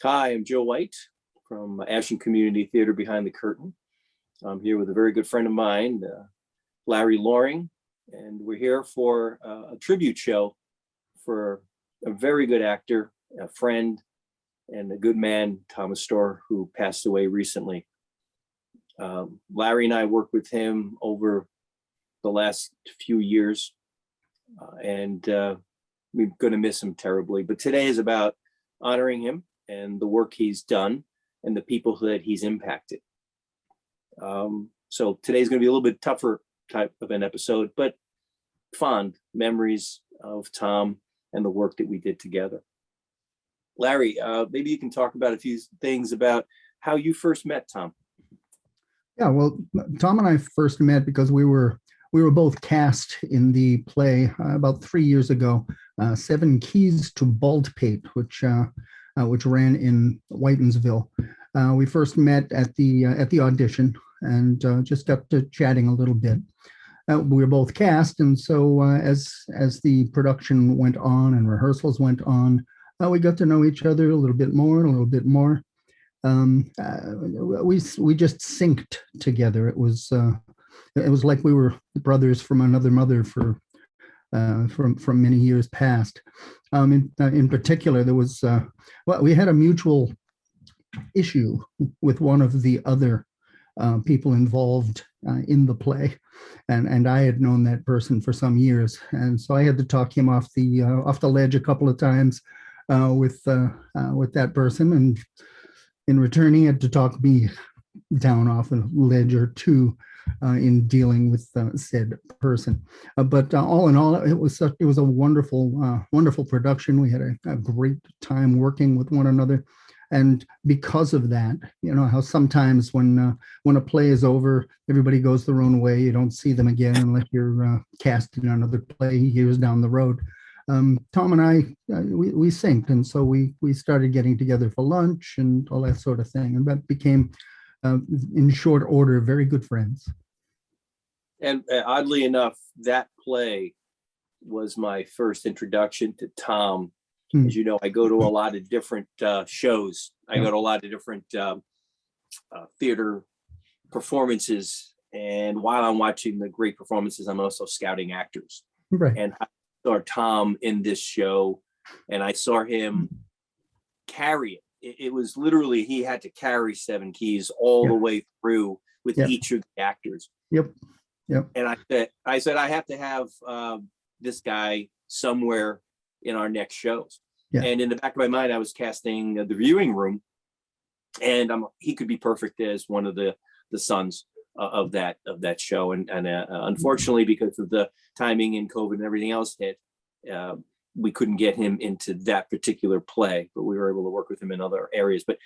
Hi, I'm Joe White from Ashland Community Theater Behind the Curtain. I'm here with a very good friend of mine, Larry Loring, and we're here for a tribute show for a very good actor, a friend, and a good man, Tom Astore, who passed away recently. Larry and I worked with him over the last few years, and we're going to miss him terribly. But today is about honoring him and the work he's done and the people that he's impacted. So today's going to be a little bit tougher type of an episode, but fond memories of Tom and the work that we did together. Larry, maybe you can talk about a few things about how you first met Tom. Yeah, well, Tom and I first met because we were both cast in the play about 3 years ago, Seven Keys to Baldpate, which ran in Whitensville. We first met at the audition and just got to chatting a little bit. We were both cast, and so as the production went on and rehearsals went on, we got to know each other a little bit more and a little bit more. We just synced together. It was like we were brothers from another mother from many years past. In particular, there was we had a mutual issue with one of the other people involved in the play, and I had known that person for some years, and so I had to talk him off the ledge a couple of times with that person, and in return, he had to talk me down off a ledge or two in dealing with said person. But all in all, it was a wonderful production. We had a great time working with one another. And because of that, you know how sometimes when a play is over, everybody goes their own way. You don't see them again unless you're cast in another play years down the road. Tom and I, we synced, and so we started getting together for lunch and all that sort of thing, and that became, in short order, very good friends. And oddly enough, that play was my first introduction to Tom. As you know, I go to a lot of different shows. I go to a lot of different theater performances, and while I'm watching the great performances, I'm also scouting actors. Right. And I saw Tom in this show, and I saw him carry it. It was literally, he had to carry Seven Keys all the way through with each of the actors. Yep. And I said, I have to have this guy somewhere in our next shows. Yeah. And in the back of my mind, I was casting the viewing room, and he could be perfect as one of the sons of that show. And unfortunately, because of the timing and COVID and everything else hit, we couldn't get him into that particular play, but we were able to work with him in other areas. But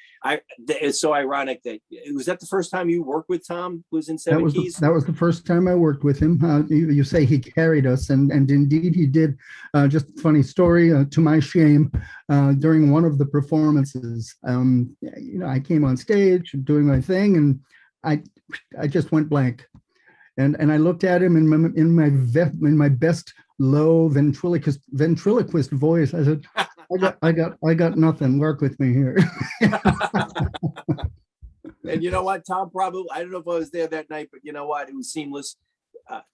it's so ironic that was that the first time you worked with Tom, was in Seven Keys? That was the first time I worked with him. You say he carried us, and indeed he did. Just a funny story, to my shame, during one of the performances, I came on stage doing my thing, and I just went blank. And I looked at him in my best low ventriloquist voice. I said, I got nothing. Work with me here. And you know what, Tom, probably, I don't know if I was there that night, but you know what, it was seamless.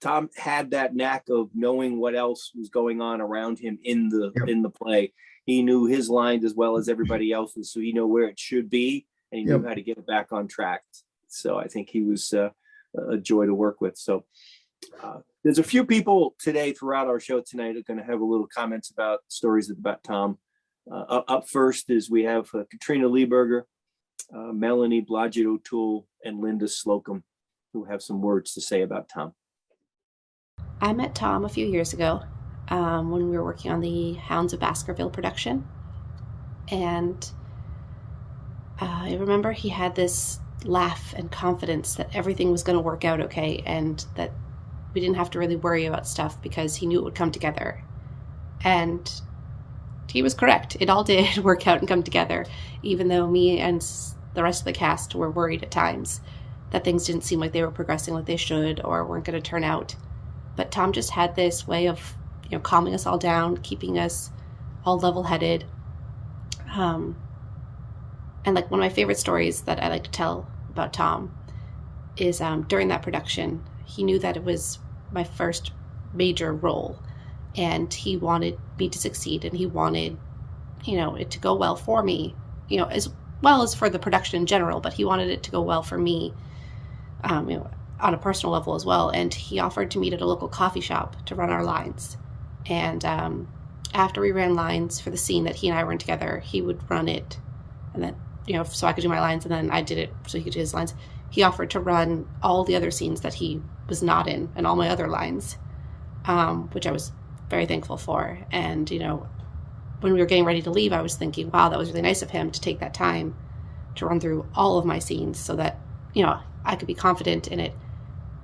Tom had that knack of knowing what else was going on around him in the play. He knew his lines as well as everybody else's, so he knew where it should be, and he knew how to get it back on track. So I think he was a joy to work with. So there's a few people today throughout our show tonight are going to have a little comments about stories about Tom. Up first is we have Katrina Lieberger, Melanie Blodgett O'Toole, and Linda Slocum, who have some words to say about Tom. I met Tom a few years ago when we were working on the Hounds of Baskerville production. And I remember he had this laugh and confidence that everything was going to work out okay, and that we didn't have to really worry about stuff because he knew it would come together. And he was correct. It all did work out and come together, even though me and the rest of the cast were worried at times that things didn't seem like they were progressing like they should or weren't going to turn out. But Tom just had this way of, calming us all down, keeping us all level-headed. And like one of my favorite stories that I like to tell about Tom is during that production, he knew that it was my first major role, and he wanted me to succeed, and he wanted, it to go well for me, as well as for the production in general, but he wanted it to go well for me, on a personal level as well. And he offered to meet at a local coffee shop to run our lines. And after we ran lines for the scene that he and I were in together, he would run it, and then, so I could do my lines, and then I did it so he could do his lines. He offered to run all the other scenes that he was not in and all my other lines, which I was very thankful for. And, when we were getting ready to leave, I was thinking, wow, that was really nice of him to take that time to run through all of my scenes so that, I could be confident in it.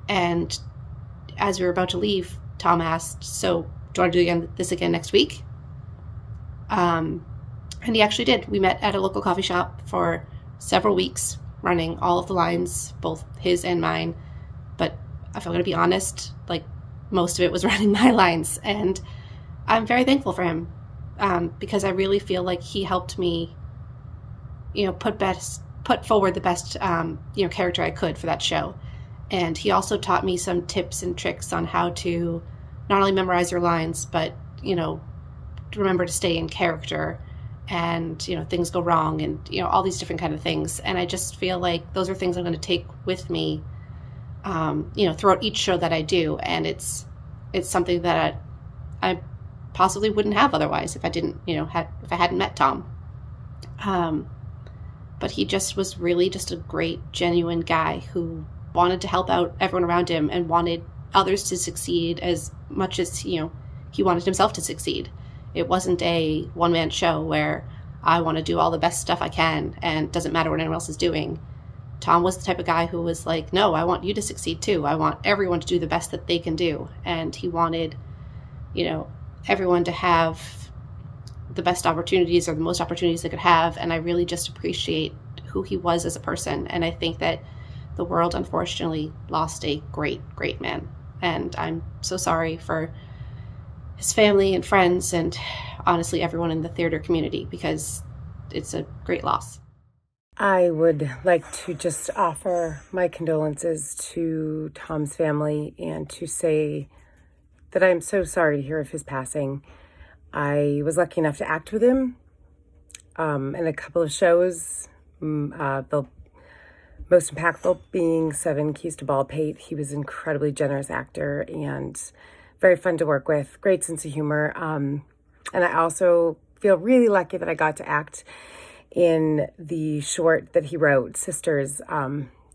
And as we were about to leave, Tom asked, so do you want to do this again next week? And he actually did. We met at a local coffee shop for several weeks, running all of the lines, both his and mine. But if I'm going to be honest, like most of it was running my lines. And I'm very thankful for him, because I really feel like he helped me, put forward the best, character I could for that show. And he also taught me some tips and tricks on how to not only memorize your lines, but, remember to stay in character, and, things go wrong, and, all these different kind of things. And I just feel like those are things I'm going to take with me, throughout each show that I do. And it's something that I possibly wouldn't have otherwise if I didn't, if I hadn't met Tom. But he just was really just a great, genuine guy who wanted to help out everyone around him and wanted others to succeed as much as, he wanted himself to succeed. It wasn't a one-man show where I want to do all the best stuff I can and it doesn't matter what anyone else is doing. Tom was the type of guy who was like, no, I want you to succeed too. I want everyone to do the best that they can do. And he wanted, everyone to have the best opportunities, or the most opportunities they could have. And I really just appreciate who he was as a person. And I think that the world unfortunately lost a great, great man. And I'm so sorry for his family and friends, and honestly everyone in the theater community, because it's a great loss. I would like to just offer my condolences to Tom's family and to say that I'm so sorry to hear of his passing. I was lucky enough to act with him in a couple of shows, the most impactful being 7 Keys to Baldpate. He was an incredibly generous actor and very fun to work with, great sense of humor. And I also feel really lucky that I got to act in the short that he wrote, Sisters,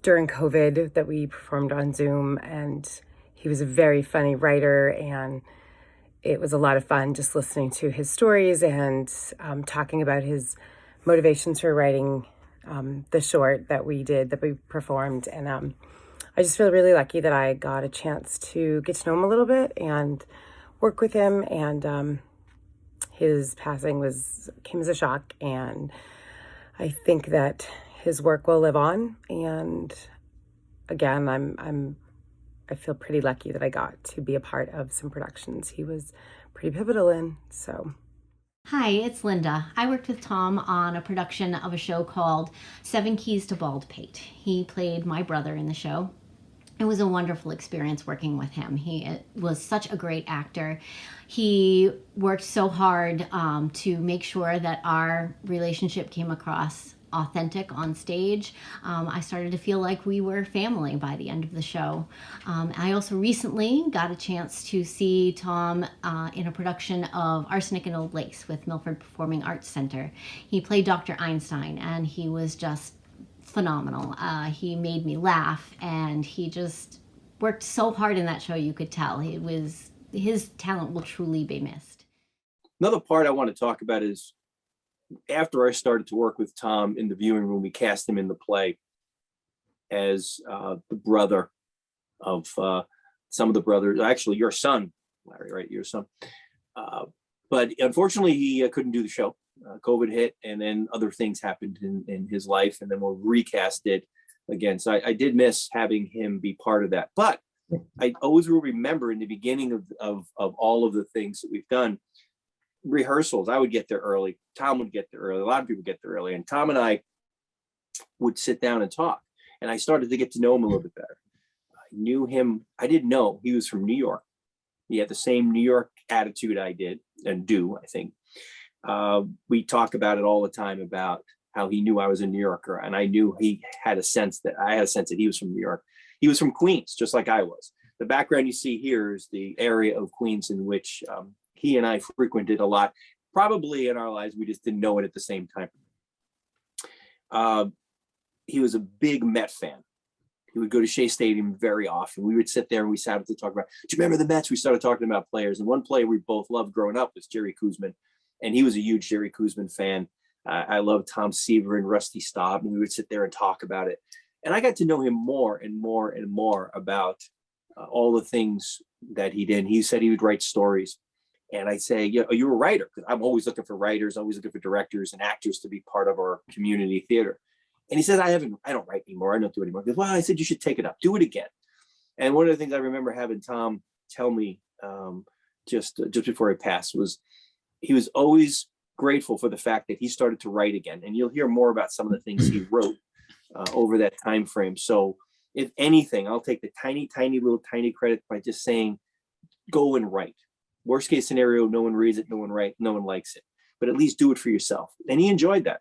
during COVID, that we performed on Zoom. And he was a very funny writer, and it was a lot of fun just listening to his stories and talking about his motivations for writing the short that we performed. And I just feel really lucky that I got a chance to get to know him a little bit and work with him. And his passing came as a shock, and I think that his work will live on. And again, I feel pretty lucky that I got to be a part of some productions he was pretty pivotal in. So. Hi, it's Linda. I worked with Tom on a production of a show called 7 Keys to Baldpate. He played my brother in the show. It was a wonderful experience working with him. He was such a great actor. He worked so hard to make sure that our relationship came across authentic on stage. I started to feel like we were family by the end of the show. I also recently got a chance to see Tom in a production of Arsenic and Old Lace with Milford Performing Arts Center. He played Dr. Einstein, and he was just phenomenal. He made me laugh, and he just worked so hard in that show. You could tell his talent will truly be missed. Another part I want to talk about is after I started to work with Tom in the viewing room, we cast him in the play as the brother of some of the brothers, actually your son, Larry, right? Your son. But unfortunately, he couldn't do the show. COVID hit, and then other things happened in his life, and then we'll recast it again. So I did miss having him be part of that. But I always will remember in the beginning of all of the things that we've done, rehearsals, I would get there early. Tom would get there early. A lot of people get there early. And Tom and I would sit down and talk. And I started to get to know him a little bit better. I knew him. I didn't know he was from New York. He had the same New York attitude I did and do, I think. We talk about it all the time about how he knew I was a New Yorker, and I knew he had a sense that he was from New York. He was from Queens, just like I was. The background you see here is the area of Queens in which he and I frequented a lot. Probably in our lives, we just didn't know it at the same time. He was a big Met fan. He would go to Shea Stadium very often. We would sit there and we sat to talk about, do you remember the Mets? We started talking about players. And one player we both loved growing up was Jerry Koosman. And he was a huge Jerry Koosman fan. I loved Tom Seaver and Rusty Staub. And we would sit there and talk about it. And I got to know him more and more and more about all the things that he did. He said he would write stories. And I'd say, yeah, you're a writer. Because I'm always looking for writers, always looking for directors and actors to be part of our community theater. And he said, I don't write anymore. I don't do it anymore. He goes, well, I said, you should take it up, do it again. And one of the things I remember having Tom tell me just before he passed was he was always grateful for the fact that he started to write again. And you'll hear more about some of the things he wrote over that time frame. So if anything, I'll take the tiny credit by just saying, go and write. Worst case scenario, no one reads it, no one likes it, but at least do it for yourself. And he enjoyed that.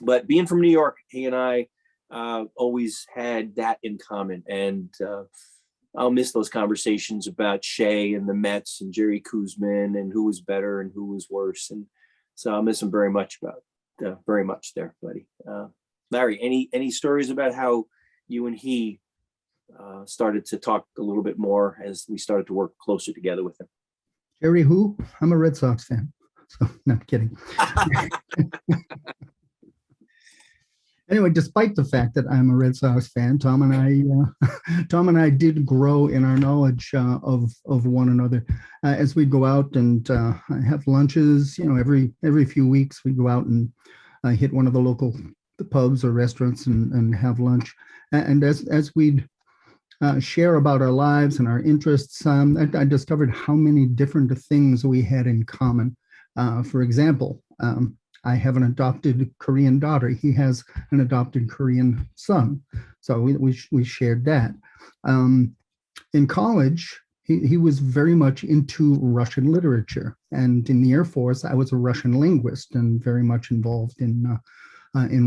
But being from New York, he and I always had that in common. And I'll miss those conversations about Shea and the Mets and Jerry Koosman and who was better and who was worse. And so I'll miss him very much there, buddy. Larry, any stories about how you and he started to talk a little bit more as we started to work closer together with him? Jerry who? I'm a Red Sox fan. So, no, kidding. Anyway, despite the fact that I'm a Red Sox fan, Tom and I did grow in our knowledge of one another as we go out and have lunches. You know, every few weeks we go out and hit one of the local pubs or restaurants and have lunch. And as we'd share about our lives and our interests, I discovered how many different things we had in common. For example, I have an adopted Korean daughter. He has an adopted Korean son. So we shared that. In college, he was very much into Russian literature. And in the Air Force, I was a Russian linguist and very much involved in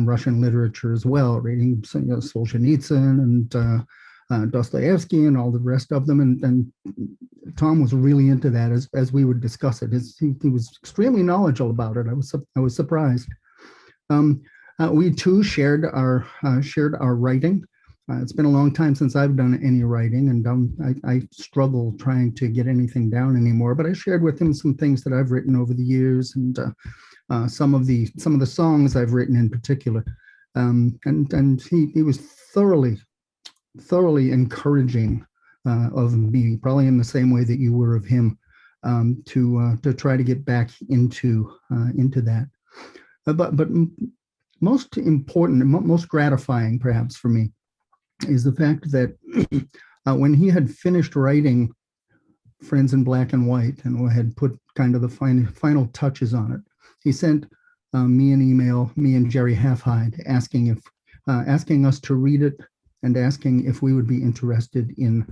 Russian literature as well, reading Solzhenitsyn and Dostoevsky and all the rest of them. And Tom was really into that as we would discuss it. He was extremely knowledgeable about it. I was surprised. We too shared our writing. It's been a long time since I've done any writing, and I struggle trying to get anything down anymore. But I shared with him some things that I've written over the years, and some of the songs I've written in particular. And he was thoroughly encouraging of me, probably in the same way that you were of him, to try to get back into that. But most important, most gratifying, perhaps for me, is the fact that when he had finished writing Friends in Black and White and had put kind of the final touches on it, he sent me an email, me and Jerry Halfhide, asking us to read it and asking if we would be interested in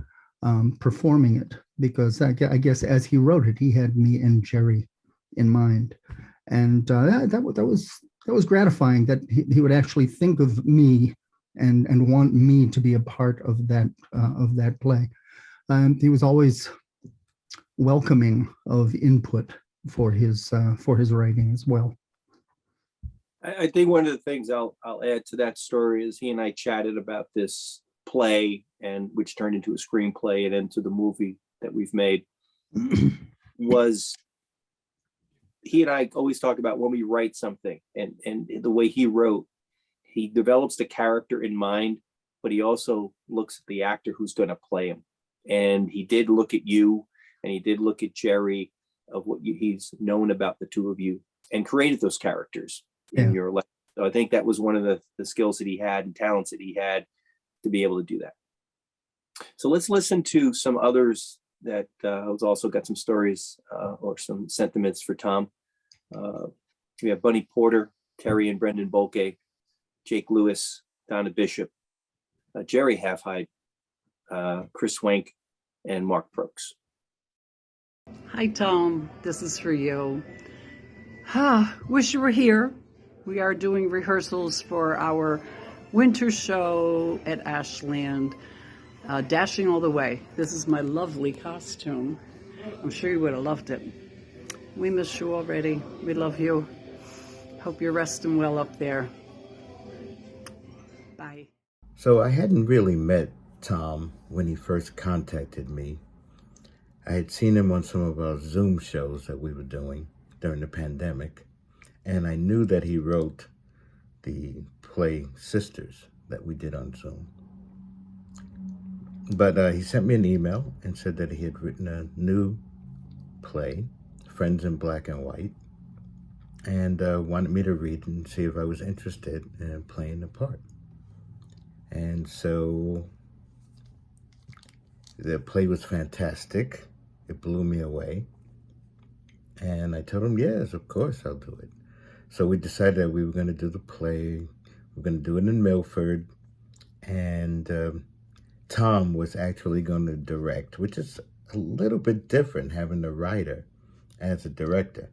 performing it, because I guess as he wrote it, he had me and Jerry in mind, and that was gratifying that he would actually think of me and want me to be a part of that play. He was always welcoming of input for his writing as well. I think one of the things I'll add to that story is he and I chatted about this play, and which turned into a screenplay and into the movie that we've made. Was he and I always talk about when we write something, and the way he wrote, he develops the character in mind, but he also looks at the actor who's going to play him. And he did look at you, and he did look at Jerry, of what he's known about the two of you, and created those characters in your life. So I think that was one of the skills that he had and talents that he had to be able to do that. So let's listen to some others that has also got some stories or some sentiments for Tom. We have Bunny Porter, Terry and Brendan Bolke, Jake Lewis, Donna Bishop, Jerry Halfhide, Chris Wank, and Mark Brooks. Hi, Tom. This is for you. Wish you were here. We are doing rehearsals for our winter show at Ashland, Dashing All the Way. This is my lovely costume. I'm sure you would have loved it. We miss you already. We love you. Hope you're resting well up there. Bye. So I hadn't really met Tom when he first contacted me. I had seen him on some of our Zoom shows that we were doing during the pandemic, and I knew that he wrote the play Sisters that we did on Zoom. But he sent me an email and said that he had written a new play, Friends in Black and White, and wanted me to read and see if I was interested in playing the part. And so the play was fantastic. It blew me away. And I told him, yes, of course I'll do it. So we decided that we were going to do the play. We were going to do it in Milford. And Tom was actually going to direct, which is a little bit different, having the writer as a director.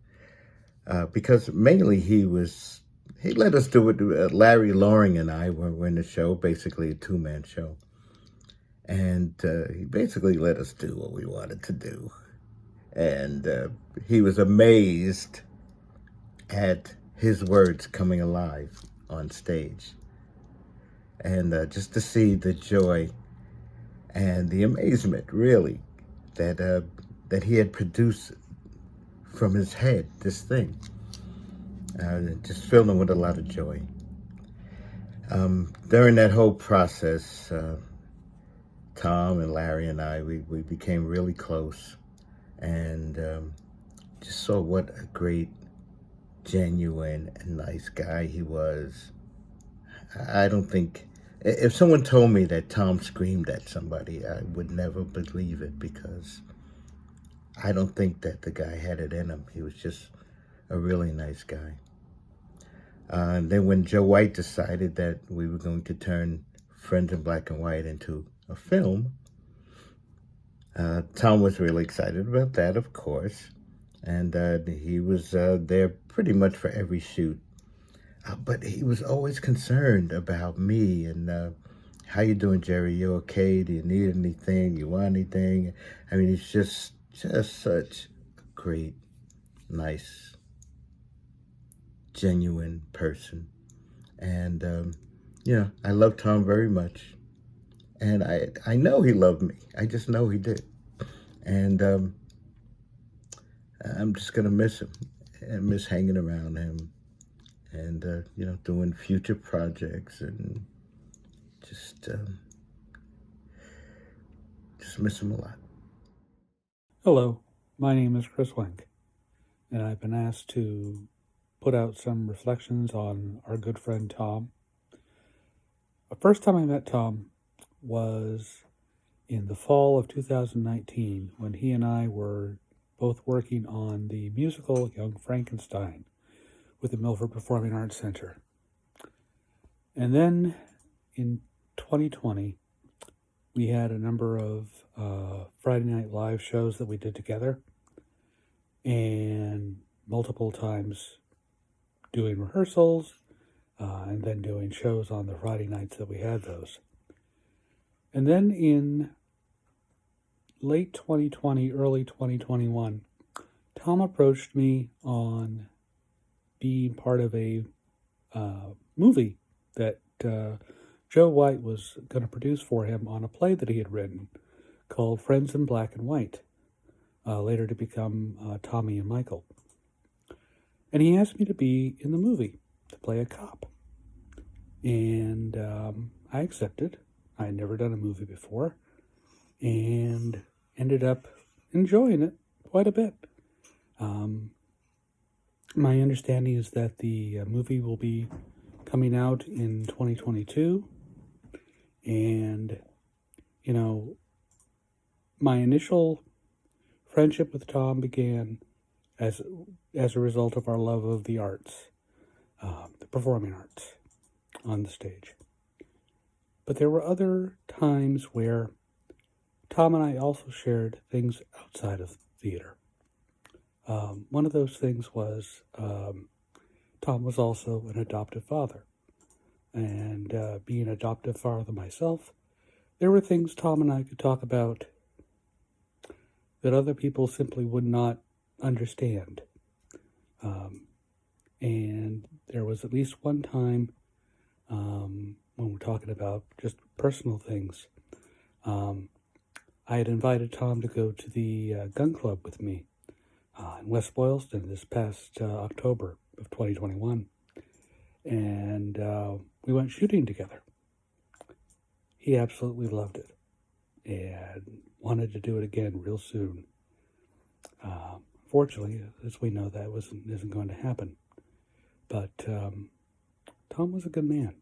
Because mainly he let us do it. Larry Loring and I were in the show, basically a two-man show. And he basically let us do what we wanted to do. And he was amazed at his words coming alive on stage. And just to see the joy and the amazement, really, that he had produced from his head, this thing. Just filled him with a lot of joy. During that whole process, Tom and Larry and I, we became really close, and just saw what a great, genuine, and nice guy he was. I don't think, if someone told me that Tom screamed at somebody, I would never believe it, because I don't think that the guy had it in him. He was just a really nice guy. And then when Joe White decided that we were going to turn Friends in Black and White into a film, Tom was really excited about that, of course. And he was there pretty much for every shoot. But he was always concerned about me and how you doing, Jerry? You okay? Do you need anything? You want anything? I mean, he's just such a great, nice, genuine person. And, I love Tom very much. And I know he loved me. I just know he did. And I'm just going to miss him and miss hanging around him and, doing future projects and just miss him a lot. Hello, my name is Chris Wank, and I've been asked to put out some reflections on our good friend Tom. The first time I met Tom was in the fall of 2019 when he and I were both working on the musical Young Frankenstein with the Milford Performing Arts Center. And then in 2020, we had a number of Friday Night Live shows that we did together, and multiple times doing rehearsals and then doing shows on the Friday nights that we had those. And then in late 2020, early 2021, Tom approached me on being part of a movie that Joe White was going to produce for him on a play that he had written called Friends in Black and White, later to become Tommy and Michael. And he asked me to be in the movie, to play a cop. And I accepted. I had never done a movie before, and ended up enjoying it quite a bit. My understanding is that the movie will be coming out in 2022, and, my initial friendship with Tom began as a result of our love of the arts, the performing arts. on the stage. But there were other times where Tom and I also shared things outside of theater. One of those things was Tom was also an adoptive father. And being an adoptive father myself, there were things Tom and I could talk about that other people simply would not understand. And there was at least one time when we're talking about just personal things, I had invited Tom to go to the gun club with me in West Boylston this past October of 2021. And we went shooting together. He absolutely loved it and wanted to do it again real soon. Fortunately, as we know, that isn't going to happen. But Tom was a good man.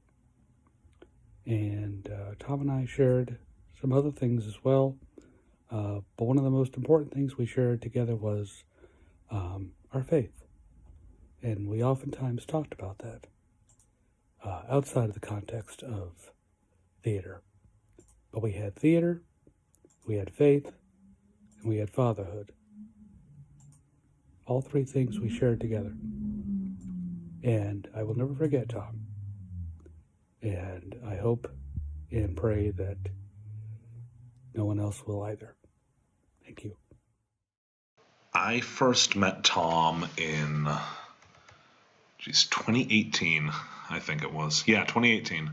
And Tom and I shared some other things as well. But one of the most important things we shared together was our faith. And we oftentimes talked about that outside of the context of theater. But we had theater, we had faith, and we had fatherhood. All three things we shared together. And I will never forget Tom. And I hope and pray that no one else will either. Thank you. I first met Tom in 2018, I think it was. Yeah, 2018.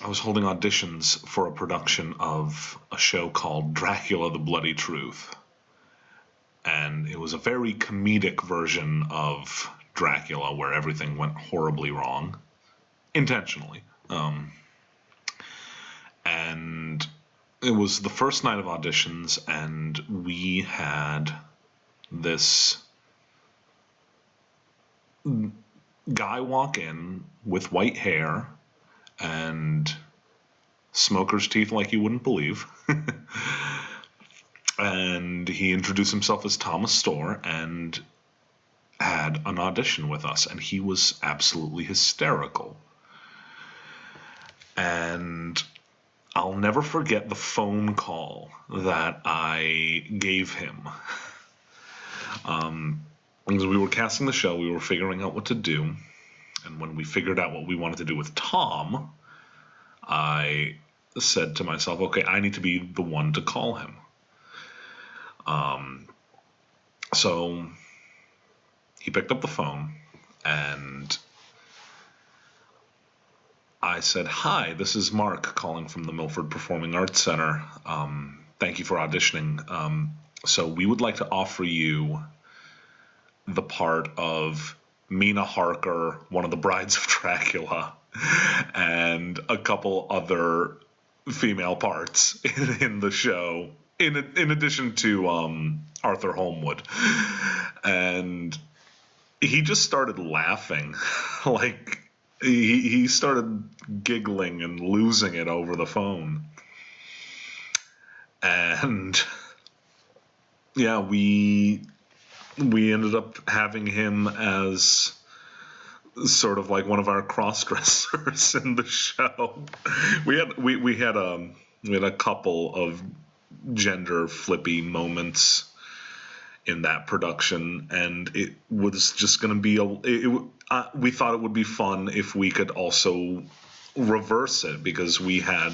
I was holding auditions for a production of a show called Dracula the Bloody Truth. And it was a very comedic version of Dracula where everything went horribly wrong. Intentionally. And it was the first night of auditions, and we had this guy walk in with white hair and smoker's teeth like you wouldn't believe. And he introduced himself as Tom Astore and had an audition with us, and he was absolutely hysterical. And I'll never forget the phone call that I gave him. Because we were casting the show, we were figuring out what to do. And when we figured out what we wanted to do with Tom, I said to myself, okay, I need to be the one to call him. So he picked up the phone and I said, hi, this is Mark calling from the Milford Performing Arts Center. Thank you for auditioning. So we would like to offer you the part of Mina Harker, one of the brides of Dracula, and a couple other female parts in the show, in addition to Arthur Holmwood. And he just started laughing. Like, he started giggling and losing it over the phone. And yeah, we ended up having him as sort of like one of our cross-dressers in the show. We had a couple of gender flippy moments in that production, and it was just going to be we thought it would be fun if we could also reverse it, because we had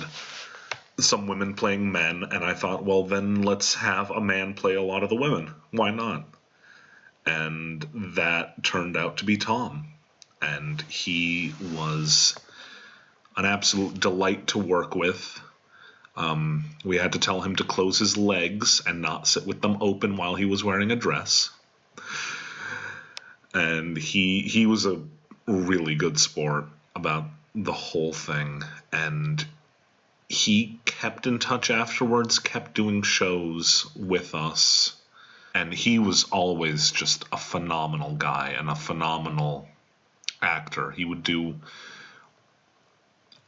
some women playing men, and I thought, well, then let's have a man play a lot of the women. Why not? And that turned out to be Tom. And he was an absolute delight to work with. We had to tell him to close his legs and not sit with them open while he was wearing a dress. And he was a really good sport about the whole thing. And he kept in touch afterwards, kept doing shows with us. And he was always just a phenomenal guy and a phenomenal actor. He would do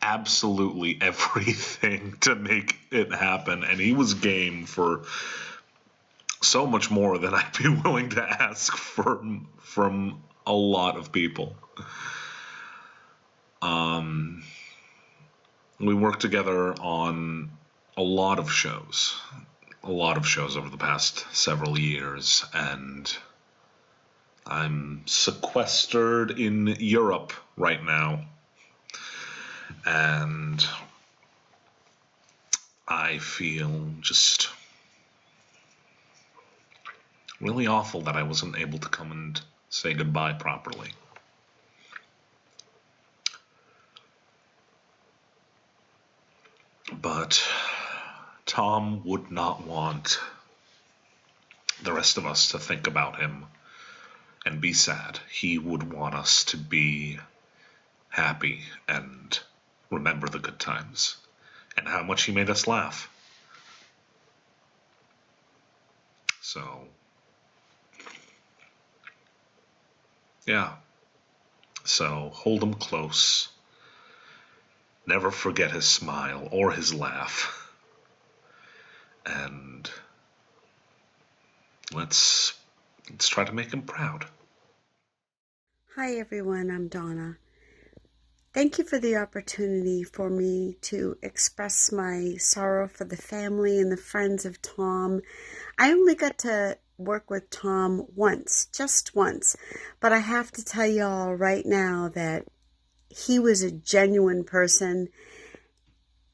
absolutely everything to make it happen, and he was game for so much more than I'd be willing to ask from a lot of people. We worked together on a lot of shows over the past several years, and I'm sequestered in Europe right now, and I feel just really awful that I wasn't able to come and say goodbye properly. But Tom would not want the rest of us to think about him and be sad. He would want us to be happy and remember the good times and how much he made us laugh. So, yeah. So hold him close. Never forget his smile or his laugh. And let's try to make him proud. Hi everyone, I'm Donna. Thank you for the opportunity for me to express my sorrow for the family and the friends of Tom. I only got to work with Tom once, just once, but I have to tell y'all right now that he was a genuine person,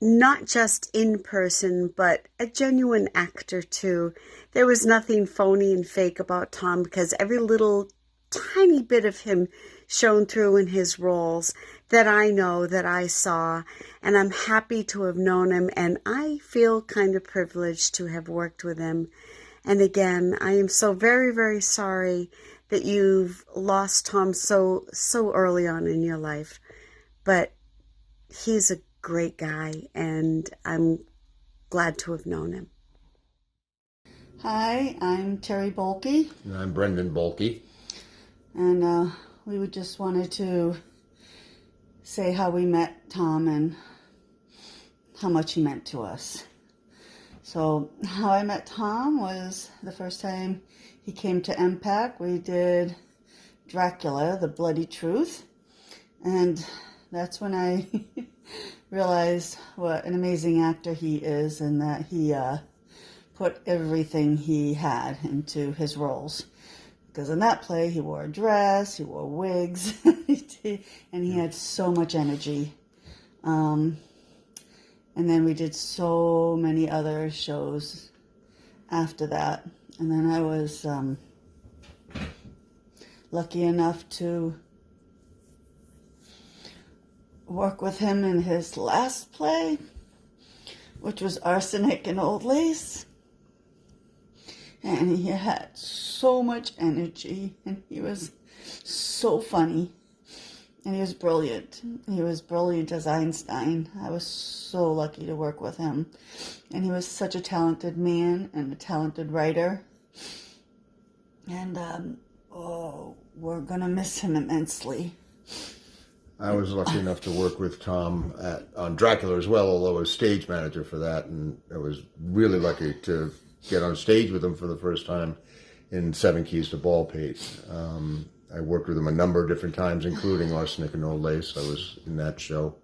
not just in person, but a genuine actor too. There was nothing phony and fake about Tom because every little tiny bit of him shone through in his roles that I know, that I saw, and I'm happy to have known him, and I feel kind of privileged to have worked with him. And again, I am so very, very sorry that you've lost Tom so early on in your life. But he's a great guy, and I'm glad to have known him. Hi, I'm Terry Bolke. And I'm Brendan Bolke. And we just wanted to say how we met Tom and how much he meant to us. So how I met Tom was the first time he came to MPAC. We did Dracula, The Bloody Truth. And that's when I realized what an amazing actor he is, and that he put everything he had into his roles. Because in that play, he wore a dress, he wore wigs, and he had so much energy. And then we did so many other shows after that. And then I was lucky enough to work with him in his last play, which was Arsenic and Old Lace. And he had so much energy, and he was so funny, and he was brilliant. He was brilliant as Einstein. I was so lucky to work with him. And he was such a talented man and a talented writer. And, we're going to miss him immensely. I was lucky enough to work with Tom on Dracula as well, although I was stage manager for that, and I was really lucky to get on stage with him for the first time in 7 Keys to Baldpate. I worked with him a number of different times, including Arsenic and Old Lace. I was in that show.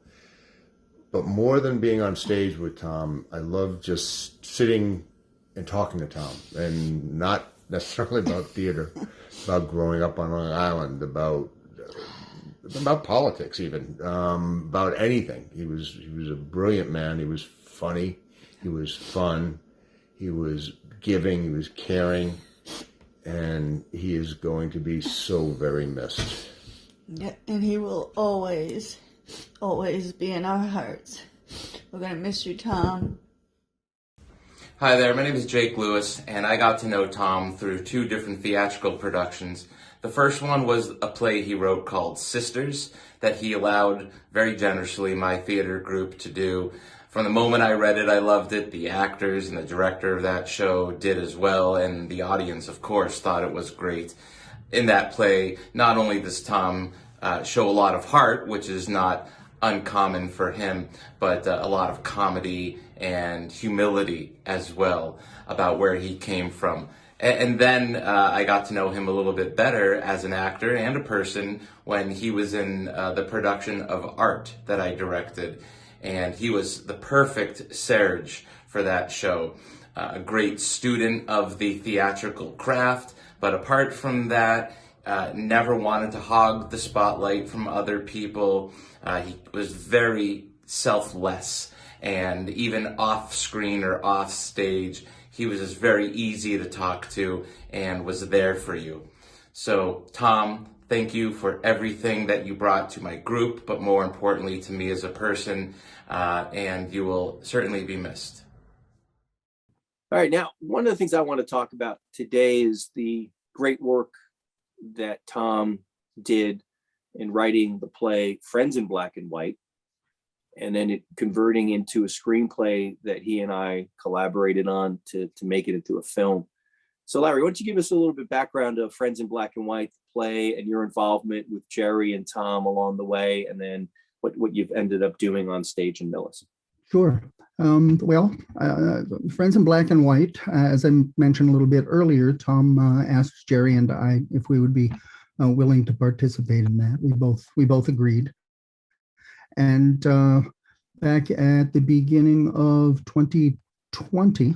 But more than being on stage with Tom, I love just sitting and talking to Tom, and not necessarily about theater, about growing up on Long Island, about politics even, about anything. He was a brilliant man. He was funny. He was fun. He was giving. He was caring. And he is going to be so very missed. Yeah, and he will always, always be in our hearts. We're going to miss you, Tom. Hi there, my name is Jake Lewis, and I got to know Tom through 2 different theatrical productions. The first one was a play he wrote called Sisters that he allowed very generously my theater group to do. From the moment I read it, I loved it. The actors and the director of that show did as well, and the audience, of course, thought it was great. In that play, not only does Tom show a lot of heart, which is not uncommon for him, but a lot of comedy and humility as well about where he came from. And then I got to know him a little bit better as an actor and a person when he was in the production of Art that I directed. And he was the perfect Serge for that show. A great student of the theatrical craft, but apart from that, never wanted to hog the spotlight from other people. He was very selfless, and even off screen or off stage, he was just very easy to talk to and was there for you. So, Tom, thank you for everything that you brought to my group, but more importantly to me as a person, and you will certainly be missed. All right, now, one of the things I want to talk about today is the great work that Tom did in writing the play Friends in Black and White, and then it converting into a screenplay that he and I collaborated on to make it into a film. So Larry, why don't you give us a little bit background of Friends in Black and White, the play, and your involvement with Jerry and Tom along the way, and then what you've ended up doing on stage in Millis. Sure. Friends in Black and White, as I mentioned a little bit earlier, Tom asked Jerry and I if we would be willing to participate in that. We both agreed. And back at the beginning of 2020,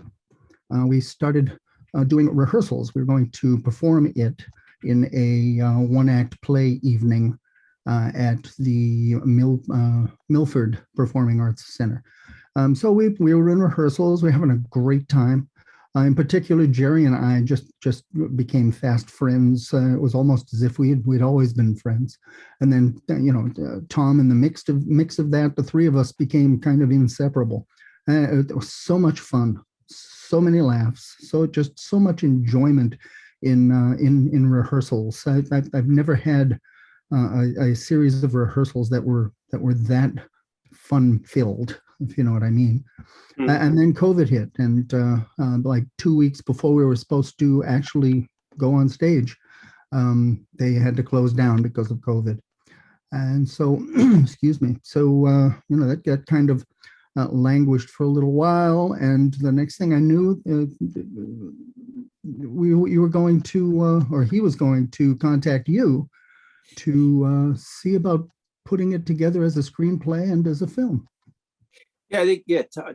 we started doing rehearsals. We were going to perform it in a one-act play evening at the Milford Performing Arts Center. So we were in rehearsals. We were having a great time. In particular, Jerry and I just became fast friends. It was almost as if we'd always been friends. And then Tom, in the mix of that, the three of us became kind of inseparable. It was so much fun, so many laughs, so much enjoyment in rehearsals. I've never had a series of rehearsals that were that fun filled, if you know what I mean. Mm-hmm. And then COVID hit, and like 2 weeks before we were supposed to actually go on stage, they had to close down because of COVID. And so, excuse me. So that kind of languished for a little while, and the next thing I knew, you were going to, or he was going to contact you to see about putting it together as a screenplay and as a film. Yeah, I think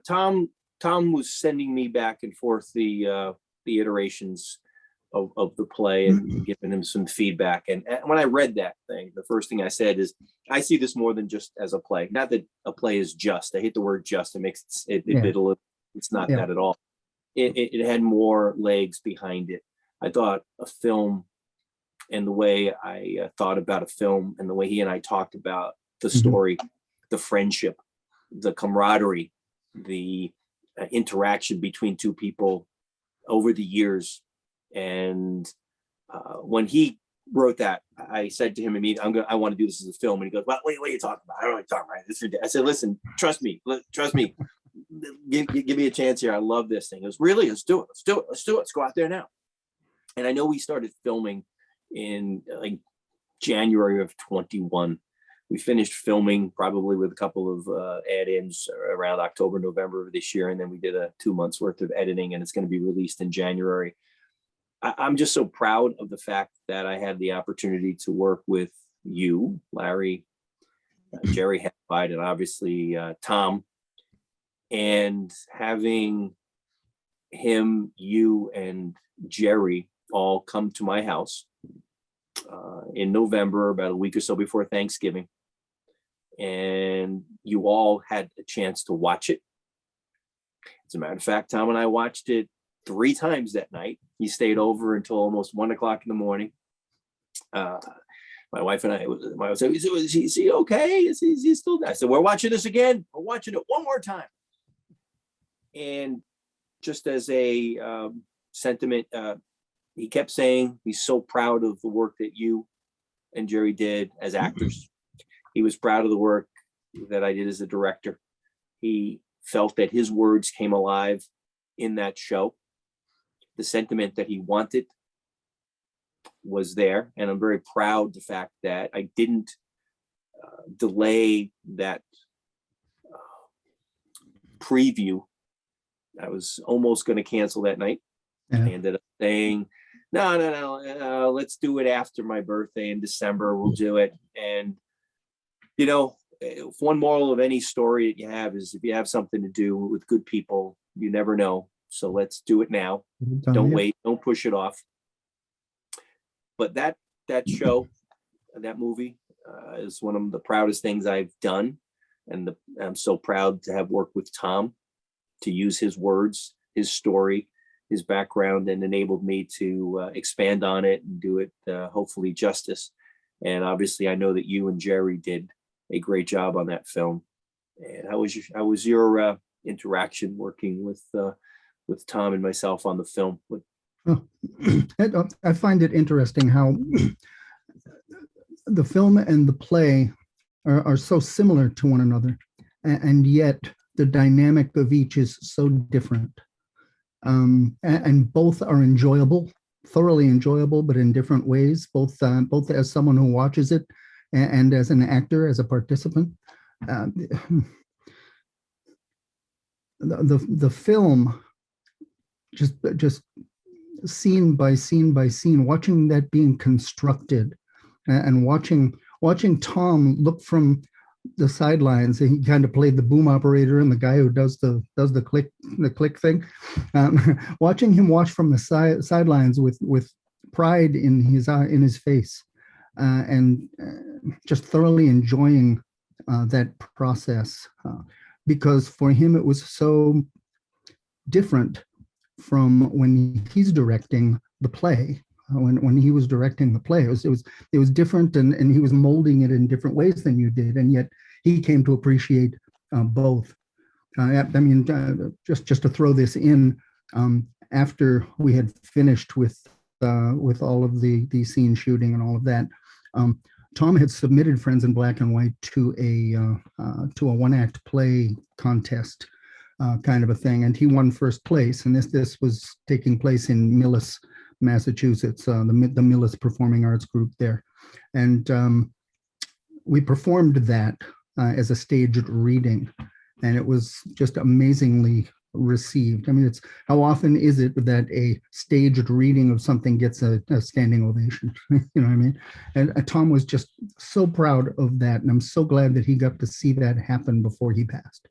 Tom was sending me back and forth the iterations of the play and giving him some feedback. And when I read that thing, the first thing I said is, I see this more than just as a play. Not that a play is just. I hate the word just. It makes it a little. It's not that at all. It had more legs behind it. I thought a film, and the way I thought about a film, and the way he and I talked about the story, the friendship, the camaraderie, the interaction between two people over the years. And when he wrote that, I said to him immediately, I want to do this as a film. And he goes, well, what are you talking about? I don't know what you're talking about. I said, listen, trust me. Give me a chance here. I love this thing. He goes, really? Let's do it. Let's go out there now. And I know we started filming in like January of 21. We finished filming probably with a couple of add-ins around October, November of this year. And then we did a 2 months worth of editing, and it's going to be released in January. I'm just so proud of the fact that I had the opportunity to work with you, Larry, Jerry Hadfield, and obviously Tom, and having him, you, and Jerry all come to my house in November, about a week or so before Thanksgiving. And you all had a chance to watch it. As a matter of fact, Tom and I watched it 3 times that night. He stayed over until almost 1 o'clock in the morning. My wife and I, my wife said, is he okay? Is he still there? I said, we're watching this again. We're watching it one more time. And just as a sentiment, he kept saying he's so proud of the work that you and Jerry did as actors. He was proud of the work that I did as a director. He felt that his words came alive in that show. The sentiment that he wanted was there. And I'm very proud of the fact that I didn't delay that preview. I was almost going to cancel that night. Yeah. I ended up saying, no, let's do it after my birthday in December. We'll do it. And, you know, one moral of any story that you have is if you have something to do with good people, you never know. So let's do it now. Don't wait. Don't push it off. But that show, that movie is one of the proudest things I've done. And I'm so proud to have worked with Tom, to use his words, his story, his background, and enabled me to expand on it and do it hopefully justice. And obviously, I know that you and Jerry did a great job on that film. And how was your interaction working with Tom and myself on the film? I find it interesting how the film and the play are so similar to one another, and yet the dynamic of each is so different. And both are enjoyable, thoroughly enjoyable, but in different ways, both as someone who watches it and as an actor, as a participant. The film, just scene by scene by scene, watching that being constructed, and watching Tom look from the sidelines. He kind of played the boom operator and the guy who does the click thing. Watching him watch from the sidelines with pride in his face, and just thoroughly enjoying that process, because for him it was so different from when he's directing the play. When he was directing the play, it was different, and he was molding it in different ways than you did, and yet he came to appreciate both. Just to throw this in, after we had finished with all of the scene shooting and all of that, Tom had submitted Friends in Black and White to a one-act play contest, kind of a thing, and he won first place. And this was taking place in Millis, Massachusetts, the Millis Performing Arts Group there. And we performed that as a staged reading, and it was just amazingly received. I mean, it's how often is it that a staged reading of something gets a standing ovation? You know what I mean? And Tom was just so proud of that, and I'm so glad that he got to see that happen before he passed.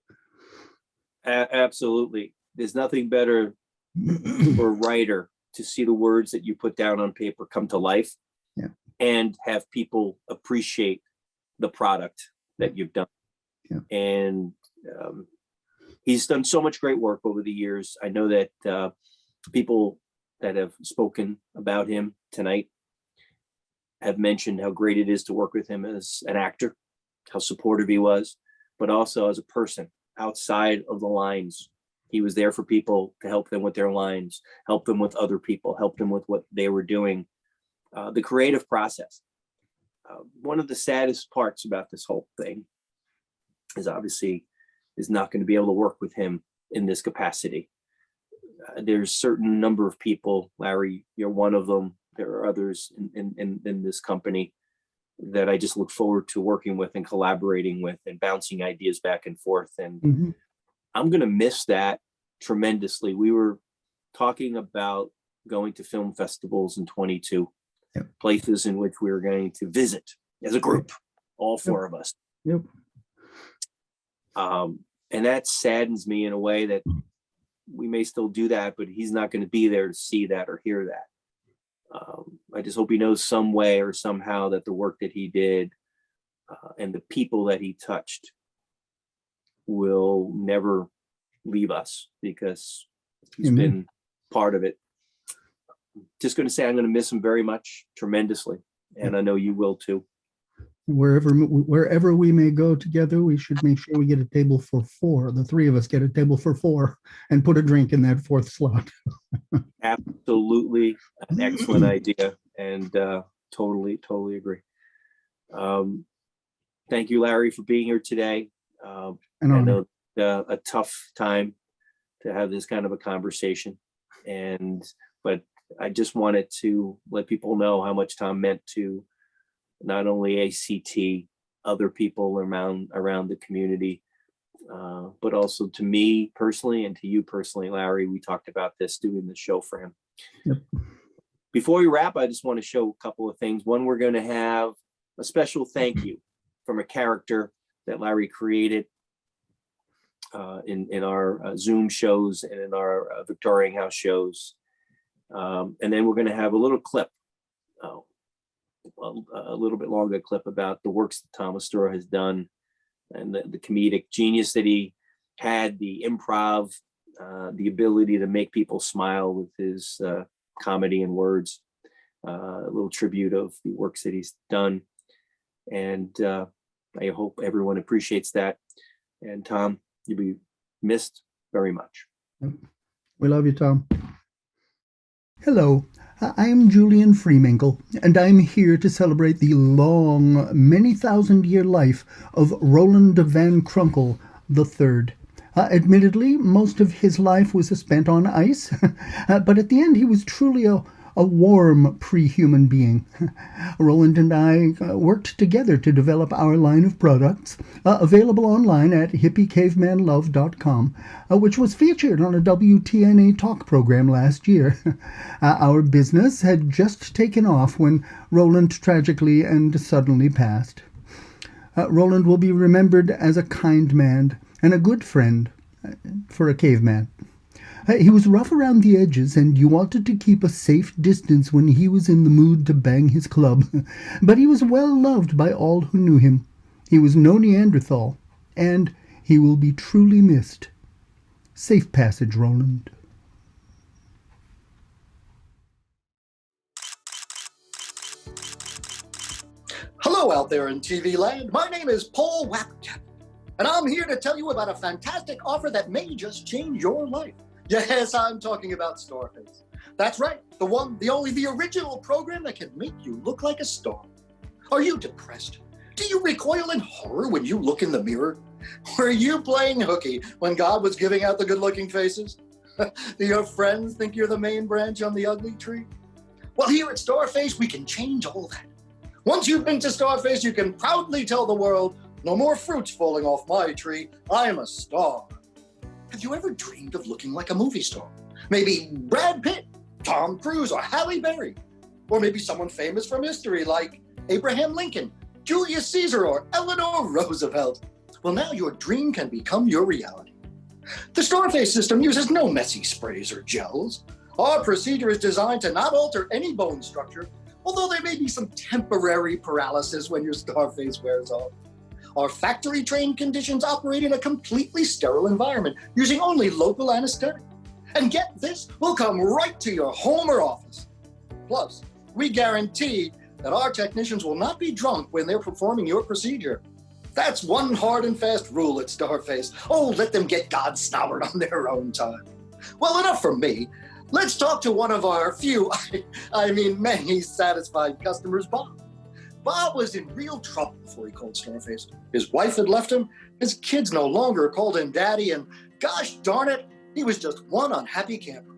Absolutely. There's nothing better for a writer to see the words that you put down on paper come to life, yeah, and have people appreciate the product that you've done. Yeah. And he's done so much great work over the years. I know that people that have spoken about him tonight have mentioned how great it is to work with him as an actor, how supportive he was, but also as a person outside of the lines. He was there for people to help them with their lines, help them with other people, help them with what they were doing. The creative process. One of the saddest parts about this whole thing is obviously is not going to be able to work with him in this capacity. There's a certain number of people, Larry, you're one of them. There are others in this company that I just look forward to working with and collaborating with and bouncing ideas back and forth. And I'm going to miss that tremendously. We were talking about going to film festivals in 22, yep, places in which we were going to visit as a group, all four of us. Yep. And that saddens me in a way that we may still do that, but he's not going to be there to see that or hear that. I just hope he knows some way or somehow that the work that he did and the people that he touched will never leave us, because he's been part of it. Just going to say I'm going to miss him very much, tremendously, and I know you will too. Wherever we may go together, we should make sure we get a table for four. The three of us get a table for four and put a drink in that fourth slot. Absolutely an excellent idea, and totally agree. Thank you, Larry, for being here today. I know a tough time to have this kind of a conversation, but I just wanted to let people know how much Tom meant to not only ACT, other people around the community, but also to me personally and to you personally, Larry. We talked about this, doing the show for him. Yep. Before we wrap, I just want to show a couple of things. One, we're going to have a special thank you from a character that Larry created in our Zoom shows and in our Victorian House shows. And then we're going to have a little clip, a little bit longer clip about the works that Tom Astore has done and the comedic genius that he had, the improv, the ability to make people smile with his comedy and words, a little tribute of the works that he's done. And I hope everyone appreciates that. And Tom, you'll be missed very much. We love you, Tom. Hello, I am Julian Freemingle, and I'm here to celebrate the long, many thousand-year life of Roland Van Krunkel III. Admittedly, most of his life was spent on ice, but at the end he was truly a warm pre-human being. Roland and I worked together to develop our line of products, available online at hippiecavemanlove.com, which was featured on a WTNA talk program last year. Our business had just taken off when Roland tragically and suddenly passed. Roland will be remembered as a kind man and a good friend for a caveman. He was rough around the edges, and you wanted to keep a safe distance when he was in the mood to bang his club. But he was well loved by all who knew him. He was no Neanderthal, and he will be truly missed. Safe passage, Roland. Hello out there in TV land. My name is Paul Wapchap, and I'm here to tell you about a fantastic offer that may just change your life. Yes, I'm talking about Starface. That's right, the one, the only, the original program that can make you look like a star. Are you depressed? Do you recoil in horror when you look in the mirror? Were you playing hooky when God was giving out the good-looking faces? Do your friends think you're the main branch on the ugly tree? Well, here at Starface, we can change all that. Once you've been to Starface, you can proudly tell the world, no more fruits falling off my tree, I'm a star. Have you ever dreamed of looking like a movie star? Maybe Brad Pitt, Tom Cruise, or Halle Berry. Or maybe someone famous from history like Abraham Lincoln, Julius Caesar, or Eleanor Roosevelt. Well, now your dream can become your reality. The Starface system uses no messy sprays or gels. Our procedure is designed to not alter any bone structure, although there may be some temporary paralysis when your Starface wears off. Our factory-trained conditions operate in a completely sterile environment, using only local anesthetic. And get this, we'll come right to your home or office. Plus, we guarantee that our technicians will not be drunk when they're performing your procedure. That's one hard and fast rule at Starface. Oh, let them get God snobbered on their own time. Well, enough from me. Let's talk to one of our few, many satisfied customers, Bob. Bob was in real trouble before he called Starface. His wife had left him, his kids no longer called him daddy, and gosh darn it, he was just one unhappy camper.